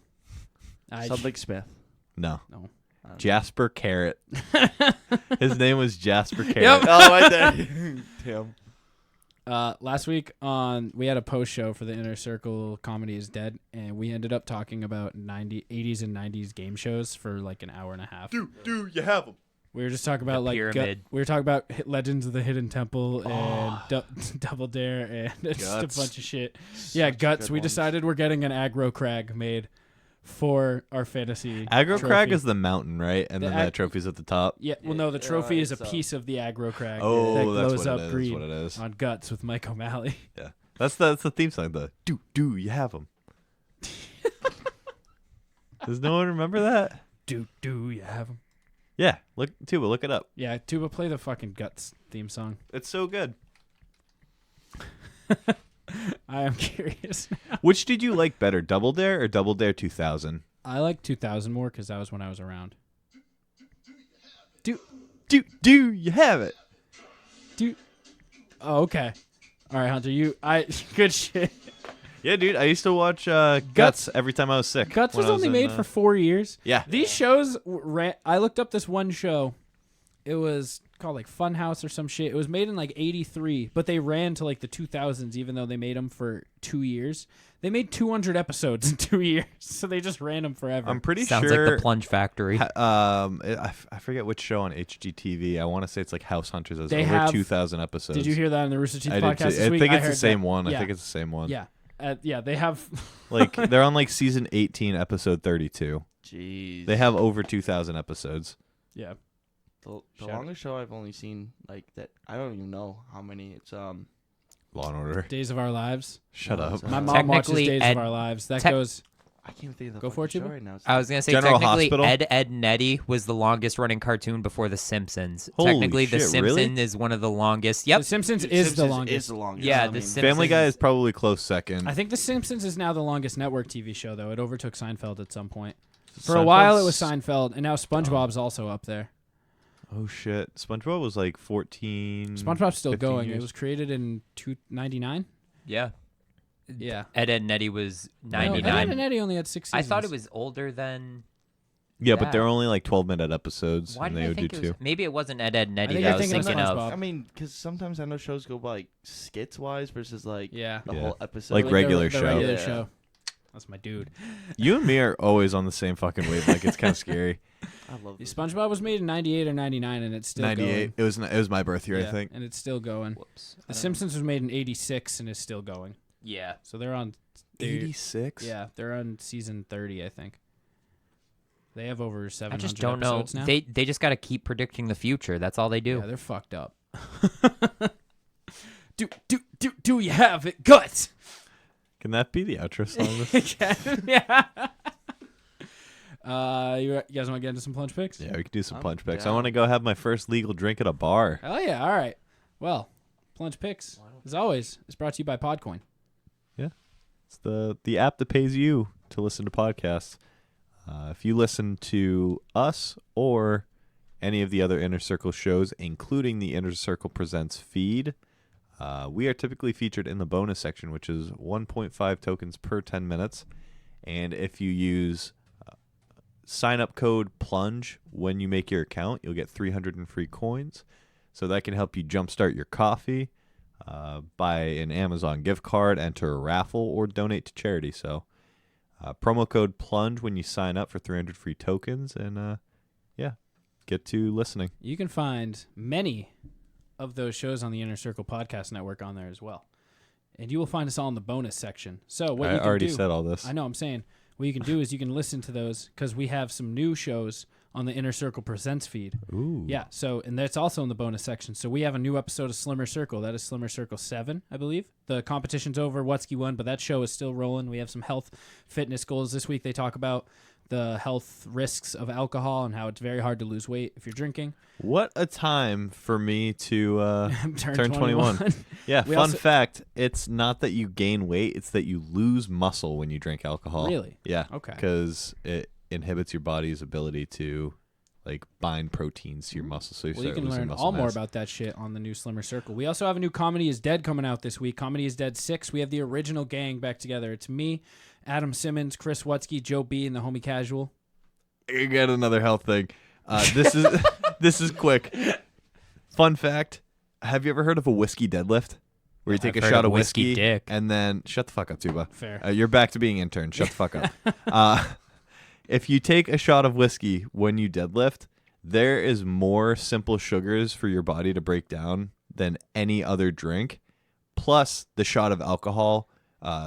Something Smith. no. No. Jasper Carrot. His name was Jasper Carrot. Yep. Oh, right there. Damn. Last week we had a post show for the Inner Circle Comedy is Dead, and we ended up talking about 80s and 90s game shows for like an hour and a half. Do you have them? We were just talking about like Pyramid. we were talking about Legends of the Hidden Temple and Double Dare and just Guts. a bunch of shit. Yeah, Guts. We decided we're getting an aggro crag made for our fantasy. Aggro Crag trophy. is the mountain, right? And The then that trophy's at the top. Yeah, well, no, the trophy is a it's, piece of the aggro crag that Oh, that's glows what up it is. green What it is. on Guts with Mike O'Malley. Yeah, that's the theme song. The do you have them? Does no one remember that? Do you have him? Yeah, look it up. Yeah, Tuba, play the fucking Guts theme song. It's so good. I am curious now. Which did you like better, Double Dare or Double Dare 2000? I like 2000 more because that was when I was around. Do you have it? Oh, okay. All right, Hunter, good shit. Yeah, dude. I used to watch Guts every time I was sick. Guts when was I only in, made for 4 years. Yeah. These shows ran. I looked up this one show. It was called like Funhouse or some shit. It was made in like 83, but they ran to like the 2000s, even though they made them for 2 years. They made 200 episodes in 2 years, so they just ran them forever. I'm pretty Sounds sure. like the Plunge Factory. I forget which show on HGTV. I want to say it's like House Hunters. Has They over have- 2,000 episodes. Did you hear that on the Rooster Teeth I podcast did too. this I week? think it's heard the same that. one. Yeah. I think it's the same one. Yeah. Yeah, they have. Like they're on like season 18, episode 32. Jeez. They have over 2,000 episodes. Yeah. the Shout- longest show I've only seen like that. I don't even know how many. It's Law and Order. Days of Our Lives. Shut No, up. it's, My mom watches Technically, Days Ed- of Our Lives. That tech- goes. I can't think of the Go for it, fucking show Chuba. right now. It's I was gonna say General technically Hospital? Ed and Eddie was the longest running cartoon before The Simpsons. Holy Technically, The shit, Simpsons really? is one of the longest. The Yep. Simpsons Dude, is Simpsons the longest. Is the longest. Yeah, I The mean, Simpsons- Family Guy is probably close second. I think The Simpsons is now the longest network TV show, though. It overtook Seinfeld at some point. For a while, it was Seinfeld, and now SpongeBob's also up there. Oh shit! SpongeBob was like 14. SpongeBob's still 15 going. years. It was created in 1999. Yeah. Yeah. Ed, and Eddie was No, Ed, 99. and Eddie only had 6 I seasons. thought it was older than. Yeah, but that. they're only like 12-minute episodes, Why and did they I would do think it was? two. Maybe it wasn't Ed, and Eddie think that I you're was thinking of thinking of. SpongeBob. I mean, because sometimes I know shows go by like skits wise versus like Yeah. the Yeah. whole episode. Like the regular the show. regular Yeah. show. That's my dude. You and me are always on the same fucking wavelength. It's kind of scary. I love this. SpongeBob was made in 98 or 99, and it's still 98. going. It was my birth year, Yeah, I think. and it's still going. Whoops. The Simpsons was made in 86 and is still going. Yeah. So they're on. 86. Yeah, they're on season 30, I think. They have over 700 I just don't know. episodes now. They just got to keep predicting the future. That's all they do. Yeah, they're fucked up. do you have it, guts? Can that be the outro song? Yeah. You guys want to get into some plunge picks? Yeah, we could do some I'm punch picks. I down. want to go have my first legal drink at a bar. Oh yeah. All right. Well, plunge picks, as always, is brought to you by Podcoin. It's the app that pays you to listen to podcasts. If you listen to us or any of the other Inner Circle shows, including the Inner Circle Presents feed, we are typically featured in the bonus section, which is 1.5 tokens per 10 minutes. And if you use sign-up code PLUNGE when you make your account, you'll get 300 in free coins. So that can help you jumpstart your coffee, buy an Amazon gift card, enter a raffle, or donate to charity. So promo code PLUNGE when you sign up for 300 free tokens, and get to listening. You can find many of those shows on the Inner Circle Podcast Network on there as well. And you will find us all in the bonus section. So what I you can already do, said all this. I know, I'm saying, what you can do is you can listen to those because we have some new shows on the Inner Circle Presents feed. Ooh. Yeah, so, and that's also in the bonus section. So we have a new episode of Slimmer Circle. That is Slimmer Circle 7, I believe. The competition's over, WUTZKE won, but that show is still rolling. We have some health, fitness goals. This week they talk about the health risks of alcohol and how it's very hard to lose weight if you're drinking. What a time for me to Turn 21. Yeah, We fun also- fact, it's not that you gain weight, it's that you lose muscle when you drink alcohol. Really? Yeah. Okay. Because it inhibits your body's ability to like bind proteins to your muscles. So you Well, you start can losing learn muscle all more mass. about that shit on the new Slimmer Circle. We also have a new Comedy is Dead coming out this week. Comedy is Dead 6. We have the original gang back together. It's me, Adam Simmons, Chris WUTZKE, Joe B, and the Homie Casual. I got another health thing. This is this is quick. Fun fact: have you ever heard of a whiskey deadlift, where you take I've a heard shot of of whiskey whiskey dick. and then shut the fuck up, Tuba. Fair. You're back to being intern. Shut the fuck up. If you take a shot of whiskey when you deadlift, there is more simple sugars for your body to break down than any other drink. Plus, the shot of alcohol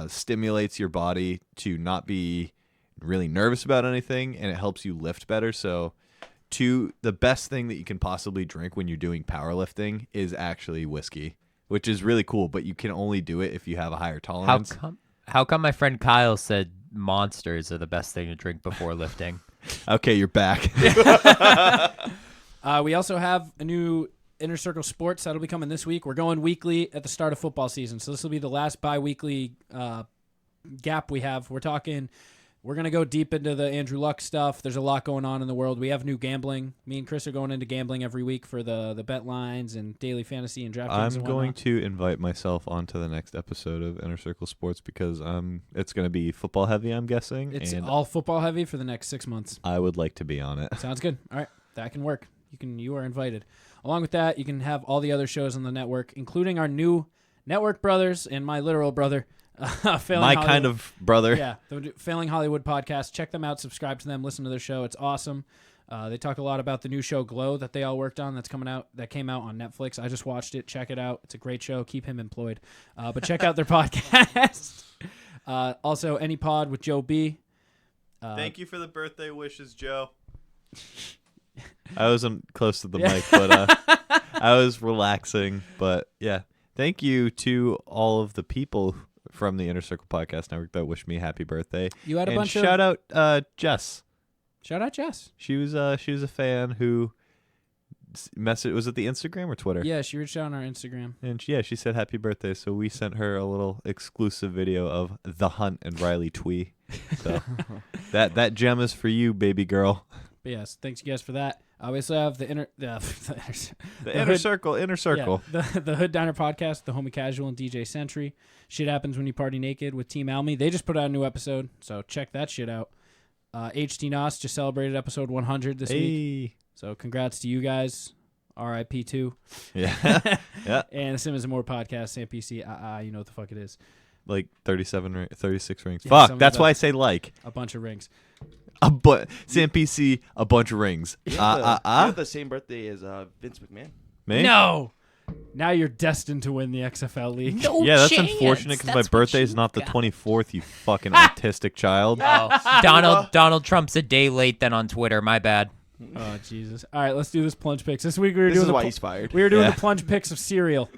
stimulates your body to not be really nervous about anything, and it helps you lift better. So, the best thing that you can possibly drink when you're doing powerlifting is actually whiskey, which is really cool, but you can only do it if you have a higher tolerance. How come my friend Kyle said monsters are the best thing to drink before lifting? Okay, you're back. We also have a new Inner Circle Sports that'll be coming this week. We're going weekly at the start of football season, so this will be the last bi-weekly gap we have. We're talking we're going to go deep into the Andrew Luck stuff. There's a lot going on in the world. We have new gambling. Me and Chris are going into gambling every week for the bet lines and daily fantasy and DraftKings I'm and going whatnot. to invite myself onto the next episode of Inner Circle Sports because it's going to be football heavy, I'm guessing. It's and all football heavy for the next 6 months. I would like to be on it. Sounds good. All right. That can work. You are invited. Along with that, you can have all the other shows on the network, including our new network brothers and my literal brother, Failing My Hollywood. kind of brother. Yeah, the Failing Hollywood podcast. Check them out. Subscribe to them. Listen to their show. It's awesome. They talk a lot about the new show Glow that they all worked on. That came out on Netflix. I just watched it. Check it out. It's a great show. Keep him employed. But check out their podcast. Also, Any Pod with Joe B. Thank you for the birthday wishes, Joe. I wasn't close to the mic, but I was relaxing. But yeah, thank you to all of the people from the Inner Circle Podcast Network that wished me happy birthday. You had a and bunch shout of out Jess. Shout out Jess. She was a fan who messaged. Was it the Instagram or Twitter? Yeah, she reached out on our Instagram. And she said happy birthday. So we sent her a little exclusive video of The Hunt and Riley Twee. So that gem is for you, baby girl. But yes, thanks you guys for that. We also have the inner The Inner Inner Circle. Yeah, the Hood Diner podcast, the Homie Casual and DJ Sentry. Shit Happens When You Party Naked with Team Almy. They just put out a new episode, so check that shit out. HT Nos just celebrated episode 100 this week. So congrats to you guys. RIP 2. Yeah. Yeah. And the Simmons and More podcast, Sam PC. You know what the fuck it is. Like 36 rings. Yeah, Fuck, some that's of why the- I say like. A bunch of rings. Sam PC, a bunch of rings. You have the same birthday as Vince McMahon. Me? No! Now you're destined to win the XFL League. No Yeah, that's chance. unfortunate because my That's what birthday is you not the got. 24th, you fucking autistic child. Oh, Donald Trump's a day late then on Twitter. My bad. Oh, Jesus. All right, let's do this Plunge Picks. This week we were This doing is the why he's fired. We were doing Yeah. the Plunge Picks of cereal.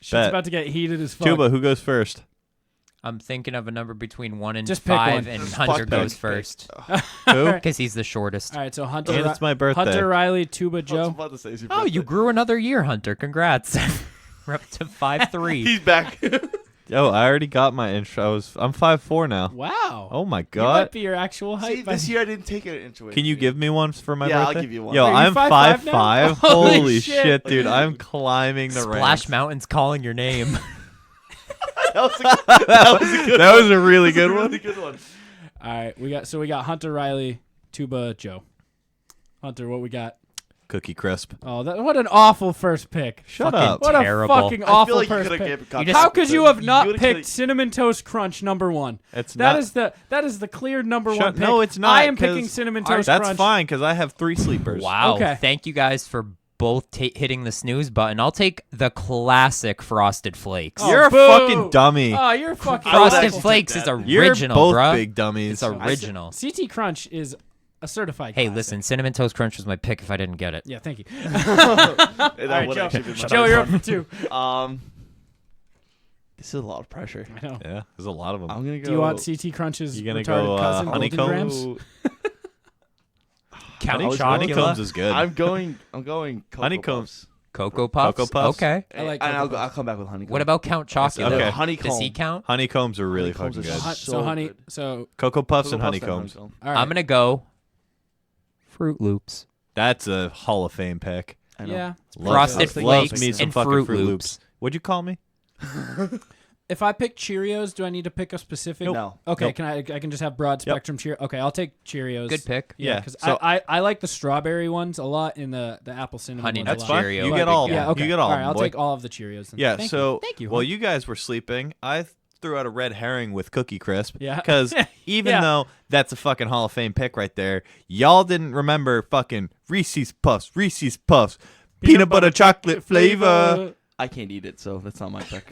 Shit's Bet. about to get heated as fuck. Chuba, who goes first? I'm thinking of a number between 1 and Just pick 5, one. and Just Hunter fuck goes pick. first Who? because he's the shortest. All right, so Hunter. And it's my birthday. Hunter, Riley, Tuba, I was Joe. about to say it's your Oh, you birthday. grew another year, Hunter. Congrats. We're up to 5'3". He's back. Oh, I already got my intro. I'm 5'4" now. Wow. Oh my You might god. be your actual height. See, by this the- year I didn't take an inch away. Can you give me one for my Yeah, I'll birthday? give you one. Yo, Wait, are you I'm 5'5" now? 5'5". Holy Holy shit. shit, dude. I'm climbing the Splash ranks. Mountain's calling your name. That was a really good one. Really good one. All right, we got Hunter, Riley, Tuba, Joe. Hunter, what we got? Cookie Crisp. Oh, what an awful first pick. Shut Fucking up. What a terrible. fucking I feel awful like you first could have pick. given. You just- How could you have not could've- picked Cinnamon Toast Crunch number 1? It's That not. is the clear number Shut- 1 pick. no, it's not, I am picking 'cause Cinnamon Toast That's Crunch. fine because I have 3 sleepers. Wow. Okay. Thank you guys for both hitting the snooze button. I'll take the classic Frosted Flakes. Oh, You're a boo. fucking dummy. Oh, you're fucking Frosted actually Flakes take is that. You're original, both bruh. big dummies. It's original. CT Crunch is a certified Hey, classic. listen, Cinnamon Toast Crunch was my pick if I didn't get it. Yeah, thank you. That right, would Joe. actually be my Joe, you're up for 2. This is a lot of pressure. I know. Yeah, there's a lot of them. I'm gonna go. Do you want CT Crunch's You gonna retarded go, cousin, honeycomb? Golden Grams? Count I was Chocula? Honeycombs is good. I'm going. Cocoa Honeycombs. Puffs. Cocoa Puffs? Cocoa Puffs? Okay. I like And Cocoa I'll come back with honeycomb. What about Count Chocula? Okay. Honeycomb. Does he count? Honeycombs are really Honeycombs fucking are good. so So honey, good. so Cocoa Puffs and Cocoa Puffs honeycombs. all right. I'm going to go Fruit Loops. That's a Hall of Fame pick. I know. yeah. Frosted Loves Flakes me some and fucking Fruit Fruit Loops. What'd you call me? If I pick Cheerios, do I need to pick a specific? Nope. No. Okay, Nope. can I can just have broad spectrum Cheerios? Okay, I'll take Cheerios. Good pick. Yeah, Yeah, because so- I like the strawberry ones a lot and the apple cinnamon Honey ones Nut a That's lot. fine. Cheerio. You Big get all. guy. Yeah, okay. You get all. right, I'll boy. take all of the Cheerios. Then. Yeah. Thank So you. Thank you. while Hunter. you guys were sleeping, I threw out a red herring with Cookie Crisp. Yeah. Because even Yeah. though that's a fucking Hall of Fame pick right there, y'all didn't remember fucking Reese's Puffs, peanut butter chocolate flavor. I can't eat it, so that's not my pick.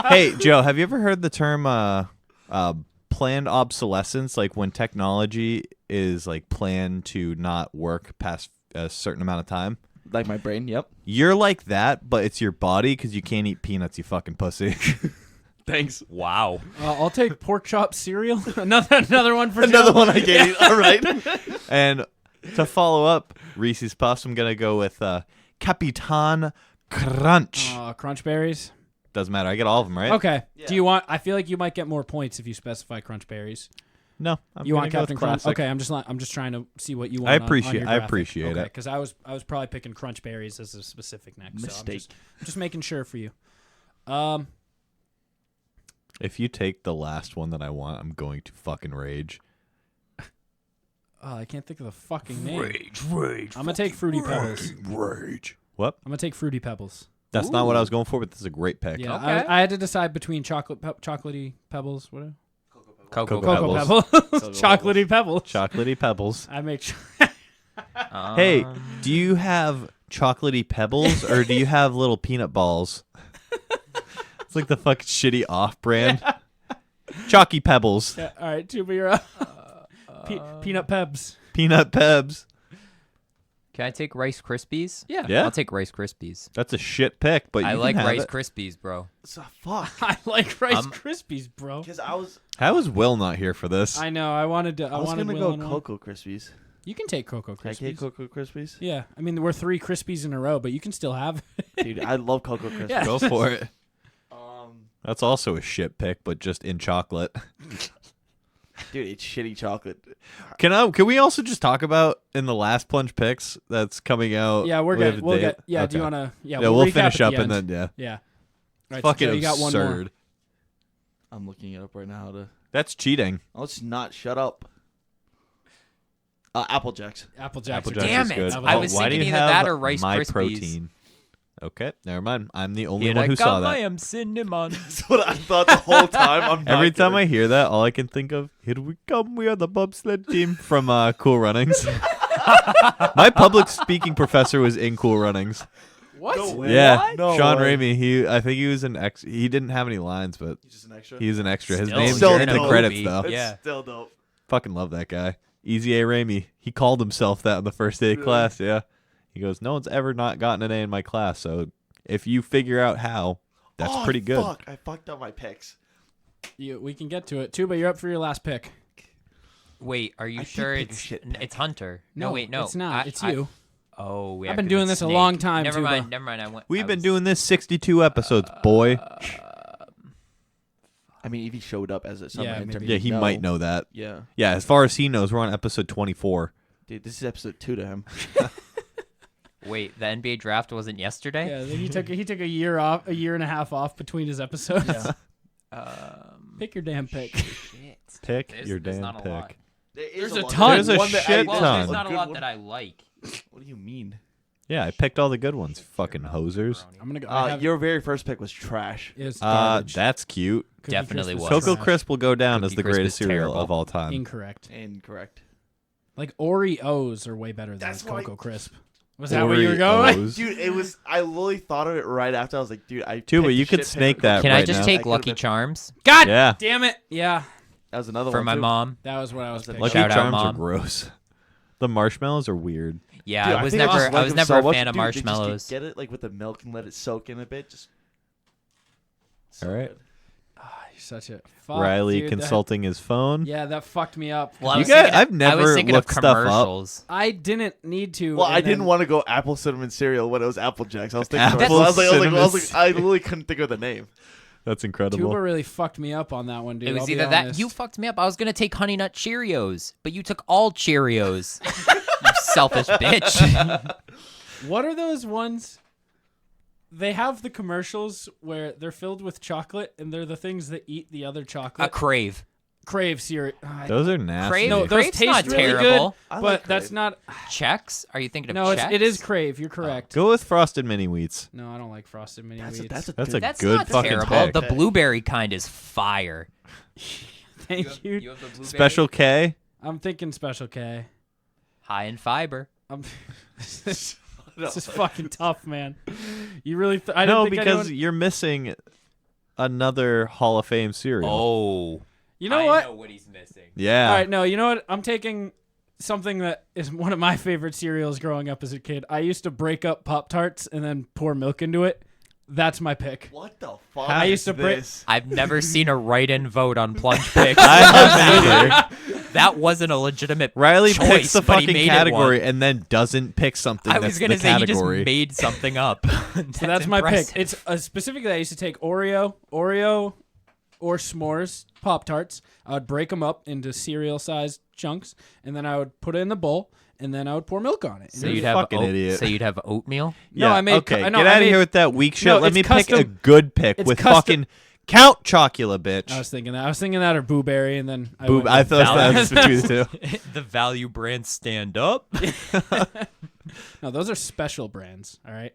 Hey, Joe, have you ever heard the term planned obsolescence? Like when technology is like planned to not work past a certain amount of time? Like my brain. Yep. You're like that, but it's your body because you can't eat peanuts, you fucking pussy. Thanks. Wow. I'll take pork chop cereal. another one for Another Joe. one I can't eat. All right. And to follow up Reese's Puffs, I'm going to go with Capitan Crunch. Crunch berries. Doesn't matter. I get all of them, right? Okay. Yeah. Do you want? I feel like you might get more points if you specify Crunch Berries. No. I'm You want gonna go with Captain Crunch? classic. Okay, I'm just trying to see what you want. I on appreciate- your I graphic. appreciate okay, it. because I was probably picking Crunch Berries as a specific next. Mistake. So I'm just making sure for you. If you take the last one that I want, I'm going to fucking rage. Oh, I can't think of the fucking name. Rage. I'm gonna take Fruity Pebbles. Rage. What? I'm gonna take Fruity Pebbles. That's not what I was going for, but this is a great pick. Yeah, Okay. I had to decide between chocolatey pebbles. What? Cocoa Cocoa Pebbles. Pebbles. Chocolatey pebbles. Chocolatey Pebbles. I make sure. Hey, do you have chocolatey pebbles or do you have little peanut balls? It's like the fucking shitty off-brand. Chalky Pebbles. Yeah, all right, Tuba, you're up. Peanut Pebs. Peanut Pebs. Can I take Rice Krispies? Yeah. Yeah. I'll take Rice Krispies. That's a shit pick, but you I can like have Rice it. Krispies, bro. So fuck. I like Rice Um, Krispies, bro. Because I was How is Will not here for this? I know. I wanted to. I was wanted gonna Will go in one. Cocoa Krispies. You can take Cocoa Can I take Krispies. Cocoa Krispies? Yeah, I mean we're 3 Krispies in a row, but you can still have. Dude, I love Cocoa Krispies. Yeah. Go for it. Um, That's also a shit pick, but just in chocolate. dude, it's shitty chocolate. Can we also just talk about in the last Plunge Picks that's coming out? Yeah, we're we have good. a We'll date? get. Yeah, do you Okay. want to? Yeah, Yeah, we'll we'll recap finish at up the and end. then Yeah. All right, fucking so you got one more. absurd. I'm looking it up right now. That's cheating. Let's not shut up. Apple Jacks. Apple Jacks. Apple are Jacks Damn is it. good. I was Why do thinking you either have that or Rice my Krispies. protein? Okay, never mind. I'm the only Here one I who saw come, I that. am cinnamon. That's what I thought the whole time. I'm not Every time I kidding. hear that, all I can think of, here we come, we are the bobsled team from Cool Runnings. My public speaking professor was in Cool Runnings. What? No way. Yeah, No Sean way. Ramey. I think he was an ex. He didn't have any lines, but He's just an extra. he was an extra. His Still, name's you're in in the a credits movie. though. It's Yeah. still dope. Fucking love that guy. Easy A. Ramey. He called himself that on the first day of class. Yeah. He goes, no one's ever not gotten an A in my class. So if you figure out how, that's Oh, pretty good. Fuck, I fucked up my picks. We can get to it. Tuba, you're up for your last pick. Wait, are you I did sure pick a it's shit it's Hunter? No, wait, no. it's not. It's I- you. Oh, yeah. I've been 'cause doing it's this a Snake. long time, Never Tuba. mind. Never mind. I went. We've I been was- doing this 62 episodes, boy. I mean, if he showed up as a summer Yeah, intern, maybe. Yeah, he might know that. Yeah, Yeah, as far as he knows, we're on episode 24. dude, this is episode 2 to him. Wait, the NBA draft wasn't yesterday. Yeah, he took a year off, a year and a half off between his episodes. Pick your damn pick. Shit. Pick There's- your there's damn not a pick. lot. There's a ton. There's a shit Well, ton. there's not a Good lot one. that I like. What do you mean? Yeah, I picked all the good ones. Fucking hosers. I'm gonna go. I have- Your very first pick was trash. is garbage. That's cute. Cookie definitely Crisp was. is Cocoa trash. Crisp will go down as Cookie the Crisp greatest is cereal terrible. of all time. Incorrect. Incorrect. Like Oreos are way better than That's why- Cocoa Crisp. Was that where you were going? Oreos. Dude, it was. I literally thought of it right after. I was like, dude, I. Tuba, picked you the could shit snake pick. that Can I right just now. take could've Lucky been- Charms God Yeah. damn it! Yeah, That was another for one my too. mom? that was what I was Lucky picking. Lucky Shout out, Charms are Mom. gross. The marshmallows are weird. Yeah, Dude, I was think just never. like I was them never so a much. fan of Dude, they just marshmallows. get it like with the milk and let it soak in a bit. Just. So All right. good. You're such a fuck, Riley dude, that- consulting his phone. Yeah, that fucked me up. Well, I You was guys- thinking of- I've I was never thinking looked of stuff up. commercials. I didn't need to. Well, and I didn't then- want to go apple cinnamon cereal when it was Apple Jacks. I was thinking. Apple I was like, cinnamon I literally couldn't think of the name. That's Tuba incredible. really fucked me up on that one, dude. It was I'll be either that honest. you fucked me up. I was gonna take Honey Nut Cheerios, but you took all Cheerios. You selfish bitch. What are those ones? They have the commercials where they're filled with chocolate, and they're the things that eat the other A chocolate. Crave. Crave cereal. Those are nasty. Crave. No, those Crave's taste not really terrible. I but like that's Crave. not. Chex? Are you thinking of No, Chex? it is Crave. You're correct. Go with Frosted Mini Wheats. No, I don't like Frosted Mini That's Wheats. that's a That's good- a That's good not fucking terrible. pick. The blueberry kind is fire. Thank you. have the blueberry? Special K. I'm thinking Special K. High in fiber. This is fucking tough, man. You really? I didn't No, think because anyone... you're missing another Hall of Fame cereal. Oh. You know what? I know what he's missing. Yeah. All right, no, you know what? I'm taking something that is one of my favorite cereals growing up as a kid. I used to break up Pop-Tarts and then pour milk into it. That's my pick. What the fuck? I used to break- this? I've never seen a write-in vote on Plunge Picks. I haven't either. That wasn't a legitimate Riley choice, picks the but he fucking made category it one. and then doesn't pick something I that's was gonna the say category. he just made something up. So that's my pick. It's specifically I used to take Oreo or s'mores Pop-Tarts. I would break them up into cereal-sized chunks, and then I would put it in the bowl, and then I would pour milk on it. So And you'd it- have fucking idiot. So you'd have oatmeal. No, I made. Okay, I know, get I out of made- here with that weak shit. No, Let it's me pick a custom- good pick it's with custom- fucking Count Chocula, bitch. I was thinking that. I was thinking that or Boo Berry, and then I Boob. went I with thought that Valid. was between the two. The value brands stand up. No, those are special brands. All right.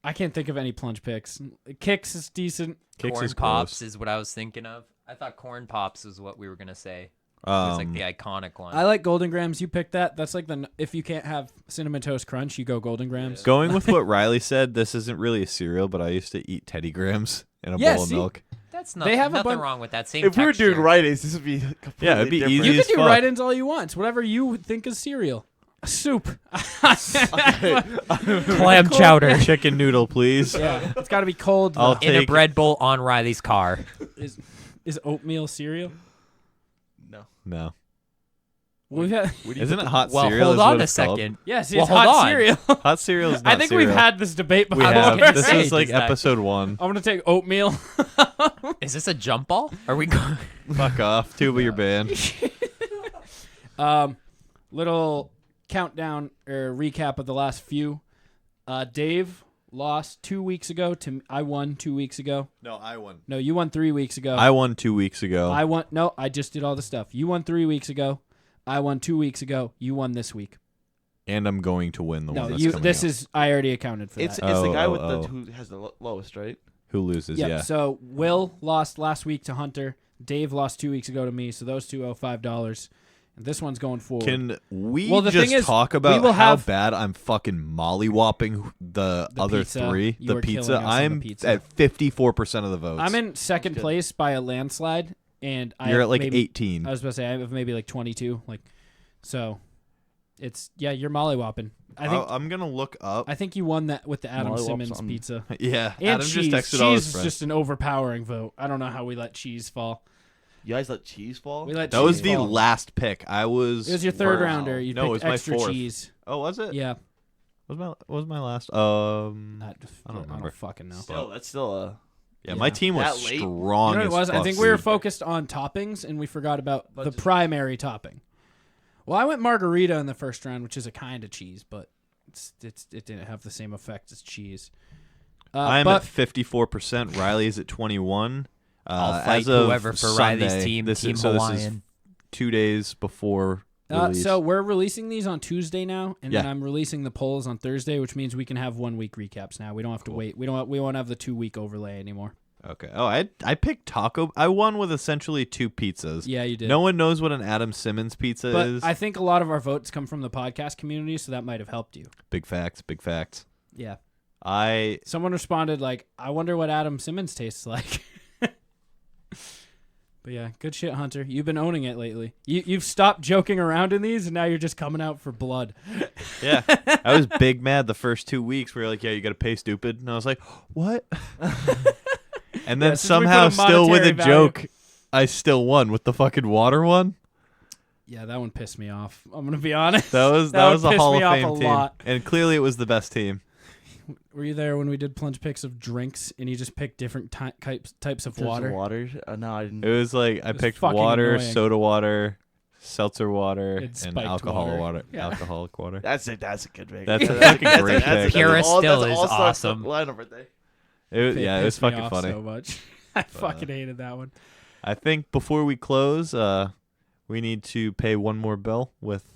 I can't think of any Plunge Picks. Kicks is decent. Kicks Corn is Pops gross. is what I was thinking of. I thought Corn Pops was what we were gonna say. It was like the iconic one. I like Golden Grams. You picked that. That's like if you can't have Cinnamon Toast Crunch, you go Golden Grams. Going with what Riley said, this isn't really a cereal, but I used to eat Teddy Grahams in a Yeah, bowl of see? milk. That's not. They have a nothing bun- wrong with that. Same. If we were doing texture. write-ins, this would be completely Yeah, it'd be different. easy You as can do fuck. write-ins all you want. Whatever you think is cereal. Soup. Clam chowder Chicken noodle, please. Yeah, it's got to be cold. I'll though. in a take- bread bowl on Riley's car. Is oatmeal cereal? No. We've had, Isn't it hot Well, cereal? hold is what on a it's called? second. yes, it's Well, hold hot on. cereal. Hot cereal is not I think cereal. we've had this debate before. We have. gonna This say, is like does that- episode 1. I'm gonna take oatmeal. Is this a jump ball? Are we going? Fuck off. Tuba, you're banned. Little countdown or recap of the last few. Dave lost 2 weeks ago. I won 2 weeks ago. No, I won. No, you won 3 weeks ago. I won 2 weeks ago. I won. No, I just did all the stuff. You won 3 weeks ago. I won 2 weeks ago. You won this week. and I'm going to win the No, one that's you. coming This up. is. I already accounted for It's that. it's the guy Oh, with oh. the who has the lowest, right? Who loses, Yep. yeah. So Will lost last week to Hunter. Dave lost 2 weeks ago to me. So those two owe $5. And this one's going forward. Can we Well, the just thing is, talk we about will how have- bad I'm fucking mollywhopping the other pizza. three? You The were pizza. killing us on the I'm pizza. at 54% of the votes. I'm in second good. place by a landslide, and I You're have at like maybe, 18. I was about to say I have maybe like 22. Like, so it's you're mollywhopping. I think I'm gonna look up. I think you won that with the Adam Mollywops Simmons on- pizza. Yeah, And Adam cheese. just texted all his Cheese is friends. just an overpowering vote. I don't know how we let cheese fall. You guys let cheese fall? We let That cheese was the fall. last pick. I was. It was your third Wow. rounder. You No, it was picked my extra fourth. cheese. Oh, was it? Yeah. Was my last? I don't remember. fucking know. Still, that's still a. Yeah, my team was That late? strong. You know what it as was? I fuck, think we were dude. focused on toppings, and we forgot about the Budget. primary topping. Well, I went margarita in the first round, which is a kind of cheese, but it didn't have the same effect as cheese. I'm but at 54%. Riley is at 21. I'll fight as of whoever for Sunday, Riley's team, This Team is, so this is Hawaiian. 2 days before release. so we're releasing these on Tuesday now, and then Yeah. I'm releasing the polls on Thursday, which means we can have 1 week recaps now. We don't have to wait. We won't have the 2 week overlay anymore. Okay. Oh, I picked taco. I won with essentially 2 pizzas. Yeah, you did. No one knows what an Adam Simmons pizza but is. I think a lot of our votes come from the podcast community, so that might have helped you. Big facts. Big facts. Yeah. I Someone responded like, "I wonder what Adam Simmons tastes like." But yeah, good shit, Hunter. You've been owning it lately. You've stopped joking around in these, and now you're just coming out for blood. yeah. I was big mad the first 2 weeks. Where you're like, yeah, you got to pay stupid, and I was like, what? And then Yeah, since we put somehow, a still with a monetary value- joke, I still won with the fucking water one. Yeah, that one pissed me off. I'm gonna be honest. That was That a would Hall piss me of off Fame a team, lot. and clearly it was the best team. Were you there when we did plunge picks of drinks, and you just picked different types of water? Water? No, I didn't. It was like I It was picked fucking water, annoying. soda water, seltzer water, And and spiked alcohol water. Yeah. alcoholic water. That's a good pick. That's a fucking great pick. Pure all- still that's is all-star awesome. lineup right there. Yeah, it was pissed me fucking off funny. so much. I fucking hated that one. I think before we close, we need to pay one more bill with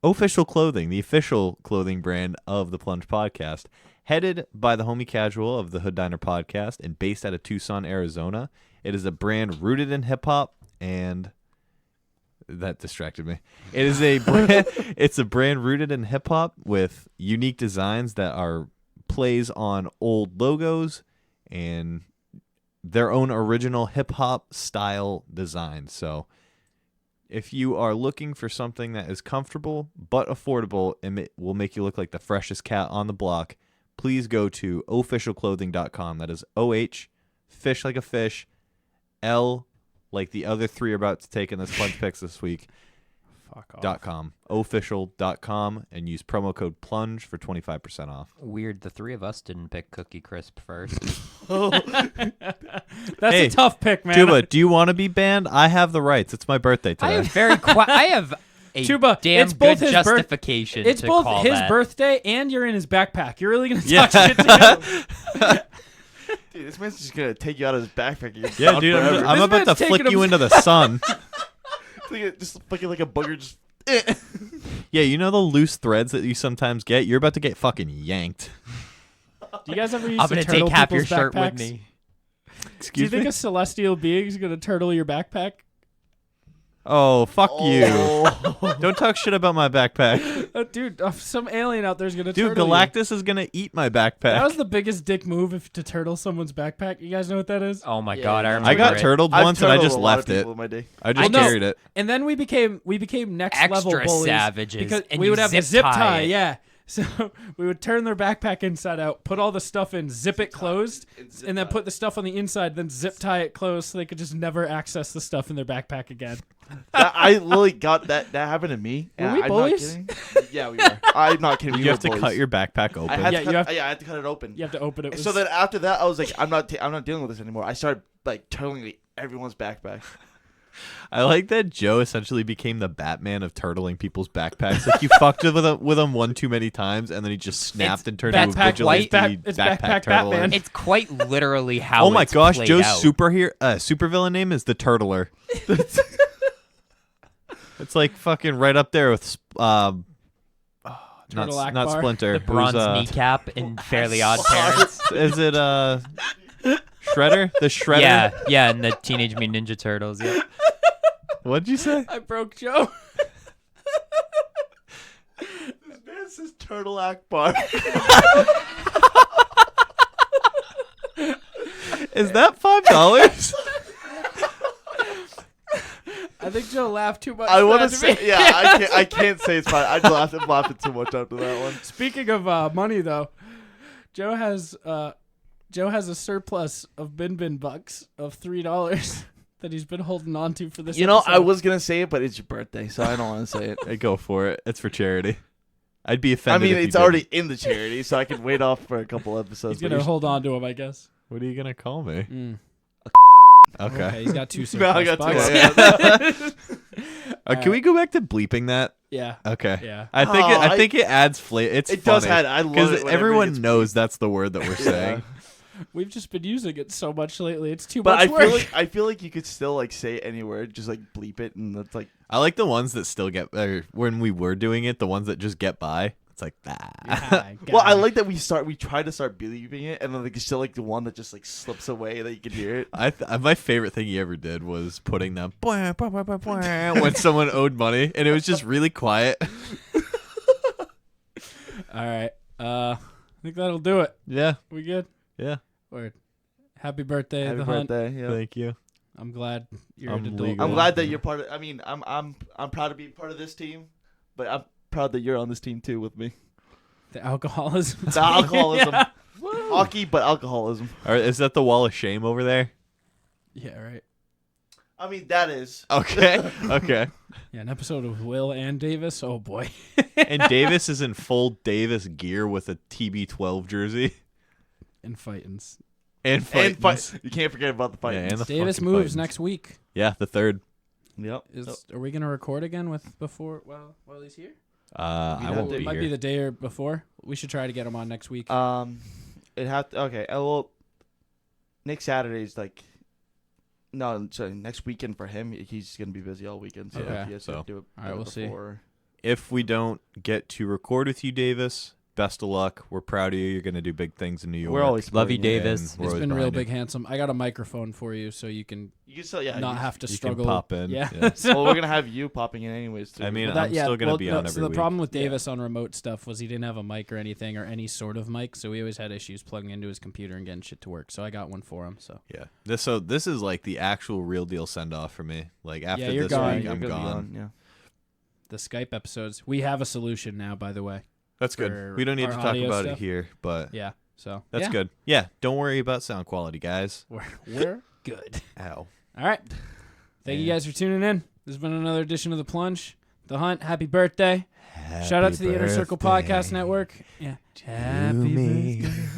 Official Clothing, the official clothing brand of the Plunge Podcast. Headed by the homie casual of the Hood Diner Podcast and based out of Tucson, Arizona. It is a brand rooted in hip-hop, and that distracted me. It is a brand, it's a brand rooted in hip-hop with unique designs that are plays on old logos and their own original hip-hop style design. So if you are looking for something that is comfortable but affordable and will make you look like the freshest cat on the block, please go to officialclothing.com. That is OH, fish like a fish, LOFFICIAL like the other three are about to take in this Plunge Picks this week. Fuck off. .com, official.com, and use promo code PLUNGE for 25% off. Weird. The three of us didn't pick Cookie Crisp first. That's Hey, a tough pick, man. Tuba, do you want to be banned? I have the rights. It's my birthday I today. have I have a Tuba, damn it's both good his justification It's to both call his that. birthday and you're in his backpack. You're really gonna Yeah. talk shit to him. Dude, this man's just gonna take you out of his backpack. And Yeah, dude, I'm This about man's to taking flick you him- into the sun. just fucking like a booger. Just. Yeah, you know the loose threads that you sometimes get? You're about to get fucking yanked. Do you guys ever use I'm to gonna turtle take half your people's shirt backpacks? with me. Do you Excuse think me? a celestial being is gonna turtle your backpack? Oh, fuck you. Oh. Don't talk shit about my backpack. Dude, some alien out there is gonna Dude, turtle you. Galactus is going to eat my backpack. That was the biggest dick move to turtle someone's backpack. You guys know what that is? Oh my Yeah, god, I yeah. remember I got it. turtled I've once and I turtled just a lot of left it. people in my day. I just I know. carried it. And then we became next level Extra bullies savages, because and we you would have the zip zip tie tie, it. yeah. So we would turn their backpack inside out, put all the stuff in, zip it closed, and then put the stuff on the inside, then zip tie it closed so they could just never access the stuff in their backpack again. I literally got that. That happened to me. Were and we I'm bullies? Not kidding. Yeah, we were. I'm not kidding. You we have were to bullies. cut your backpack I open. had Yeah, to you cut, have- yeah, I had to cut it open. You have to open it. So then after that, I was like, I'm not dealing with this anymore. I started like turtling like, everyone's backpack. I like that Joe essentially became the Batman of turtling people's backpacks. Like you fucked with him one too many times, and then he just snapped and turned into a backpack vigilante white- it's backpack turtler. Batman. It's quite literally how. Oh my it's gosh, played Joe's out. supervillain name is the Turtler. It's like fucking right up there with Turtle not Akbar. Splinter. The bronze who's, kneecap in Fairly Odd Parents. Is it Shredder? The Shredder? Yeah, and the Teenage Mutant Ninja Turtles. Yeah. What'd you say? I broke Joe. This man says Turtle Akbar. Is that $5? I think Joe laughed too much. I want want to say, yeah, I can't say it's fine. I just laughed too much after that one. Speaking of money, though, Joe has a surplus of BinBin bucks of $3 that he's been holding on to for this. You know, I episode. was gonna say it, but it's your birthday, so I don't want to say it. Hey, go for it. It's for charity. I'd be I offended. mean, if you it's already didn't. in the charity, so I can wait off for a couple episodes. He's but gonna you hold on to him, I guess. What are you gonna call me? Mm. Okay. Okay, he's got two No, I surplus got two. bucks. Yeah. Can we go back to bleeping that? Yeah. Okay. Yeah. I think Oh, I think it adds flavor. It's It does funny, add. I love it because whenever it everyone gets knows that's the word that we're saying. We've just been using it so much lately. It's too But much work. I feel like you could still like say any word, just like bleep it, and it's like I like the ones that still get when we were doing it. The ones that just get by. It's like Well, I like that we try to start believing it, and then like it's still like the one that just like slips away that you can hear it. My favorite thing he ever did was putting them when someone owed money, and it was just really quiet. All right. I think that'll do it. Yeah, We good? yeah. Word. Happy birthday, Happy the hunt. birthday! Yeah. Thank you. I'm glad you're I'm an adult. legal. I'm glad that you're part of. I mean, I'm proud to be part of this team, but I'm proud that you're on this team too with me. The alcoholism. The alcoholism, Yeah. hockey, but alcoholism. All right, is that the wall of shame over there? Yeah, right. I mean, that is. Okay, okay. Yeah, an episode of Will and Davis. Oh boy. And Davis is in full Davis gear with a TB12 jersey And fightins. and And fight. fight. You can't forget about the fight. Yeah, and the Davis fucking moves fightins. next week. Yeah, the third. Yep. Are we gonna record again with before? Well, while he's here. I have won't to- It be might here. be the day or before. We should try to get him on next week. It have to. Okay. Well, next Saturday's like. No, sorry. Next weekend for him, he's gonna be busy all weekend. So Okay. he has So. to do it. All right, we'll see. before. If we don't get to record with you, Davis, best of luck. We're proud of you. You're going to do big things in New York. We're always Love you, supporting Davis. And we're It's always been real behind you. big, handsome. I got a microphone for you, so you can You can still, yeah. not have to you can struggle. pop in. Yeah. Yeah. So- Well, we're gonna have you popping in anyways too. I mean, Well, that- I'm still going to well, be no, on every So the week. problem with Davis on remote stuff was he didn't have a mic or anything or any sort of mic, so we always had issues plugging into his computer and getting shit to work. So I got one for him. So Yeah. This is like the actual real deal send off for me. Like after you're this gone. week, You're I'm gonna be gone. on, yeah. the Skype episodes, we have a solution now, by the way. That's For good. We don't need our to talk audio about stuff. it here, but Yeah. So that's yeah, good. Yeah. Don't worry about sound quality, guys. We're good. Ow. All right. Thank you guys for tuning in. This has been another edition of The Plunge. The Hunt, happy birthday. Shout out to the Inner Circle Podcast Network. Yeah. Happy birthday.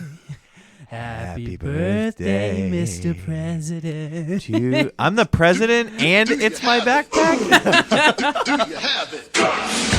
Happy birthday, Mr. President. I'm the president and it's my backpack? You have it.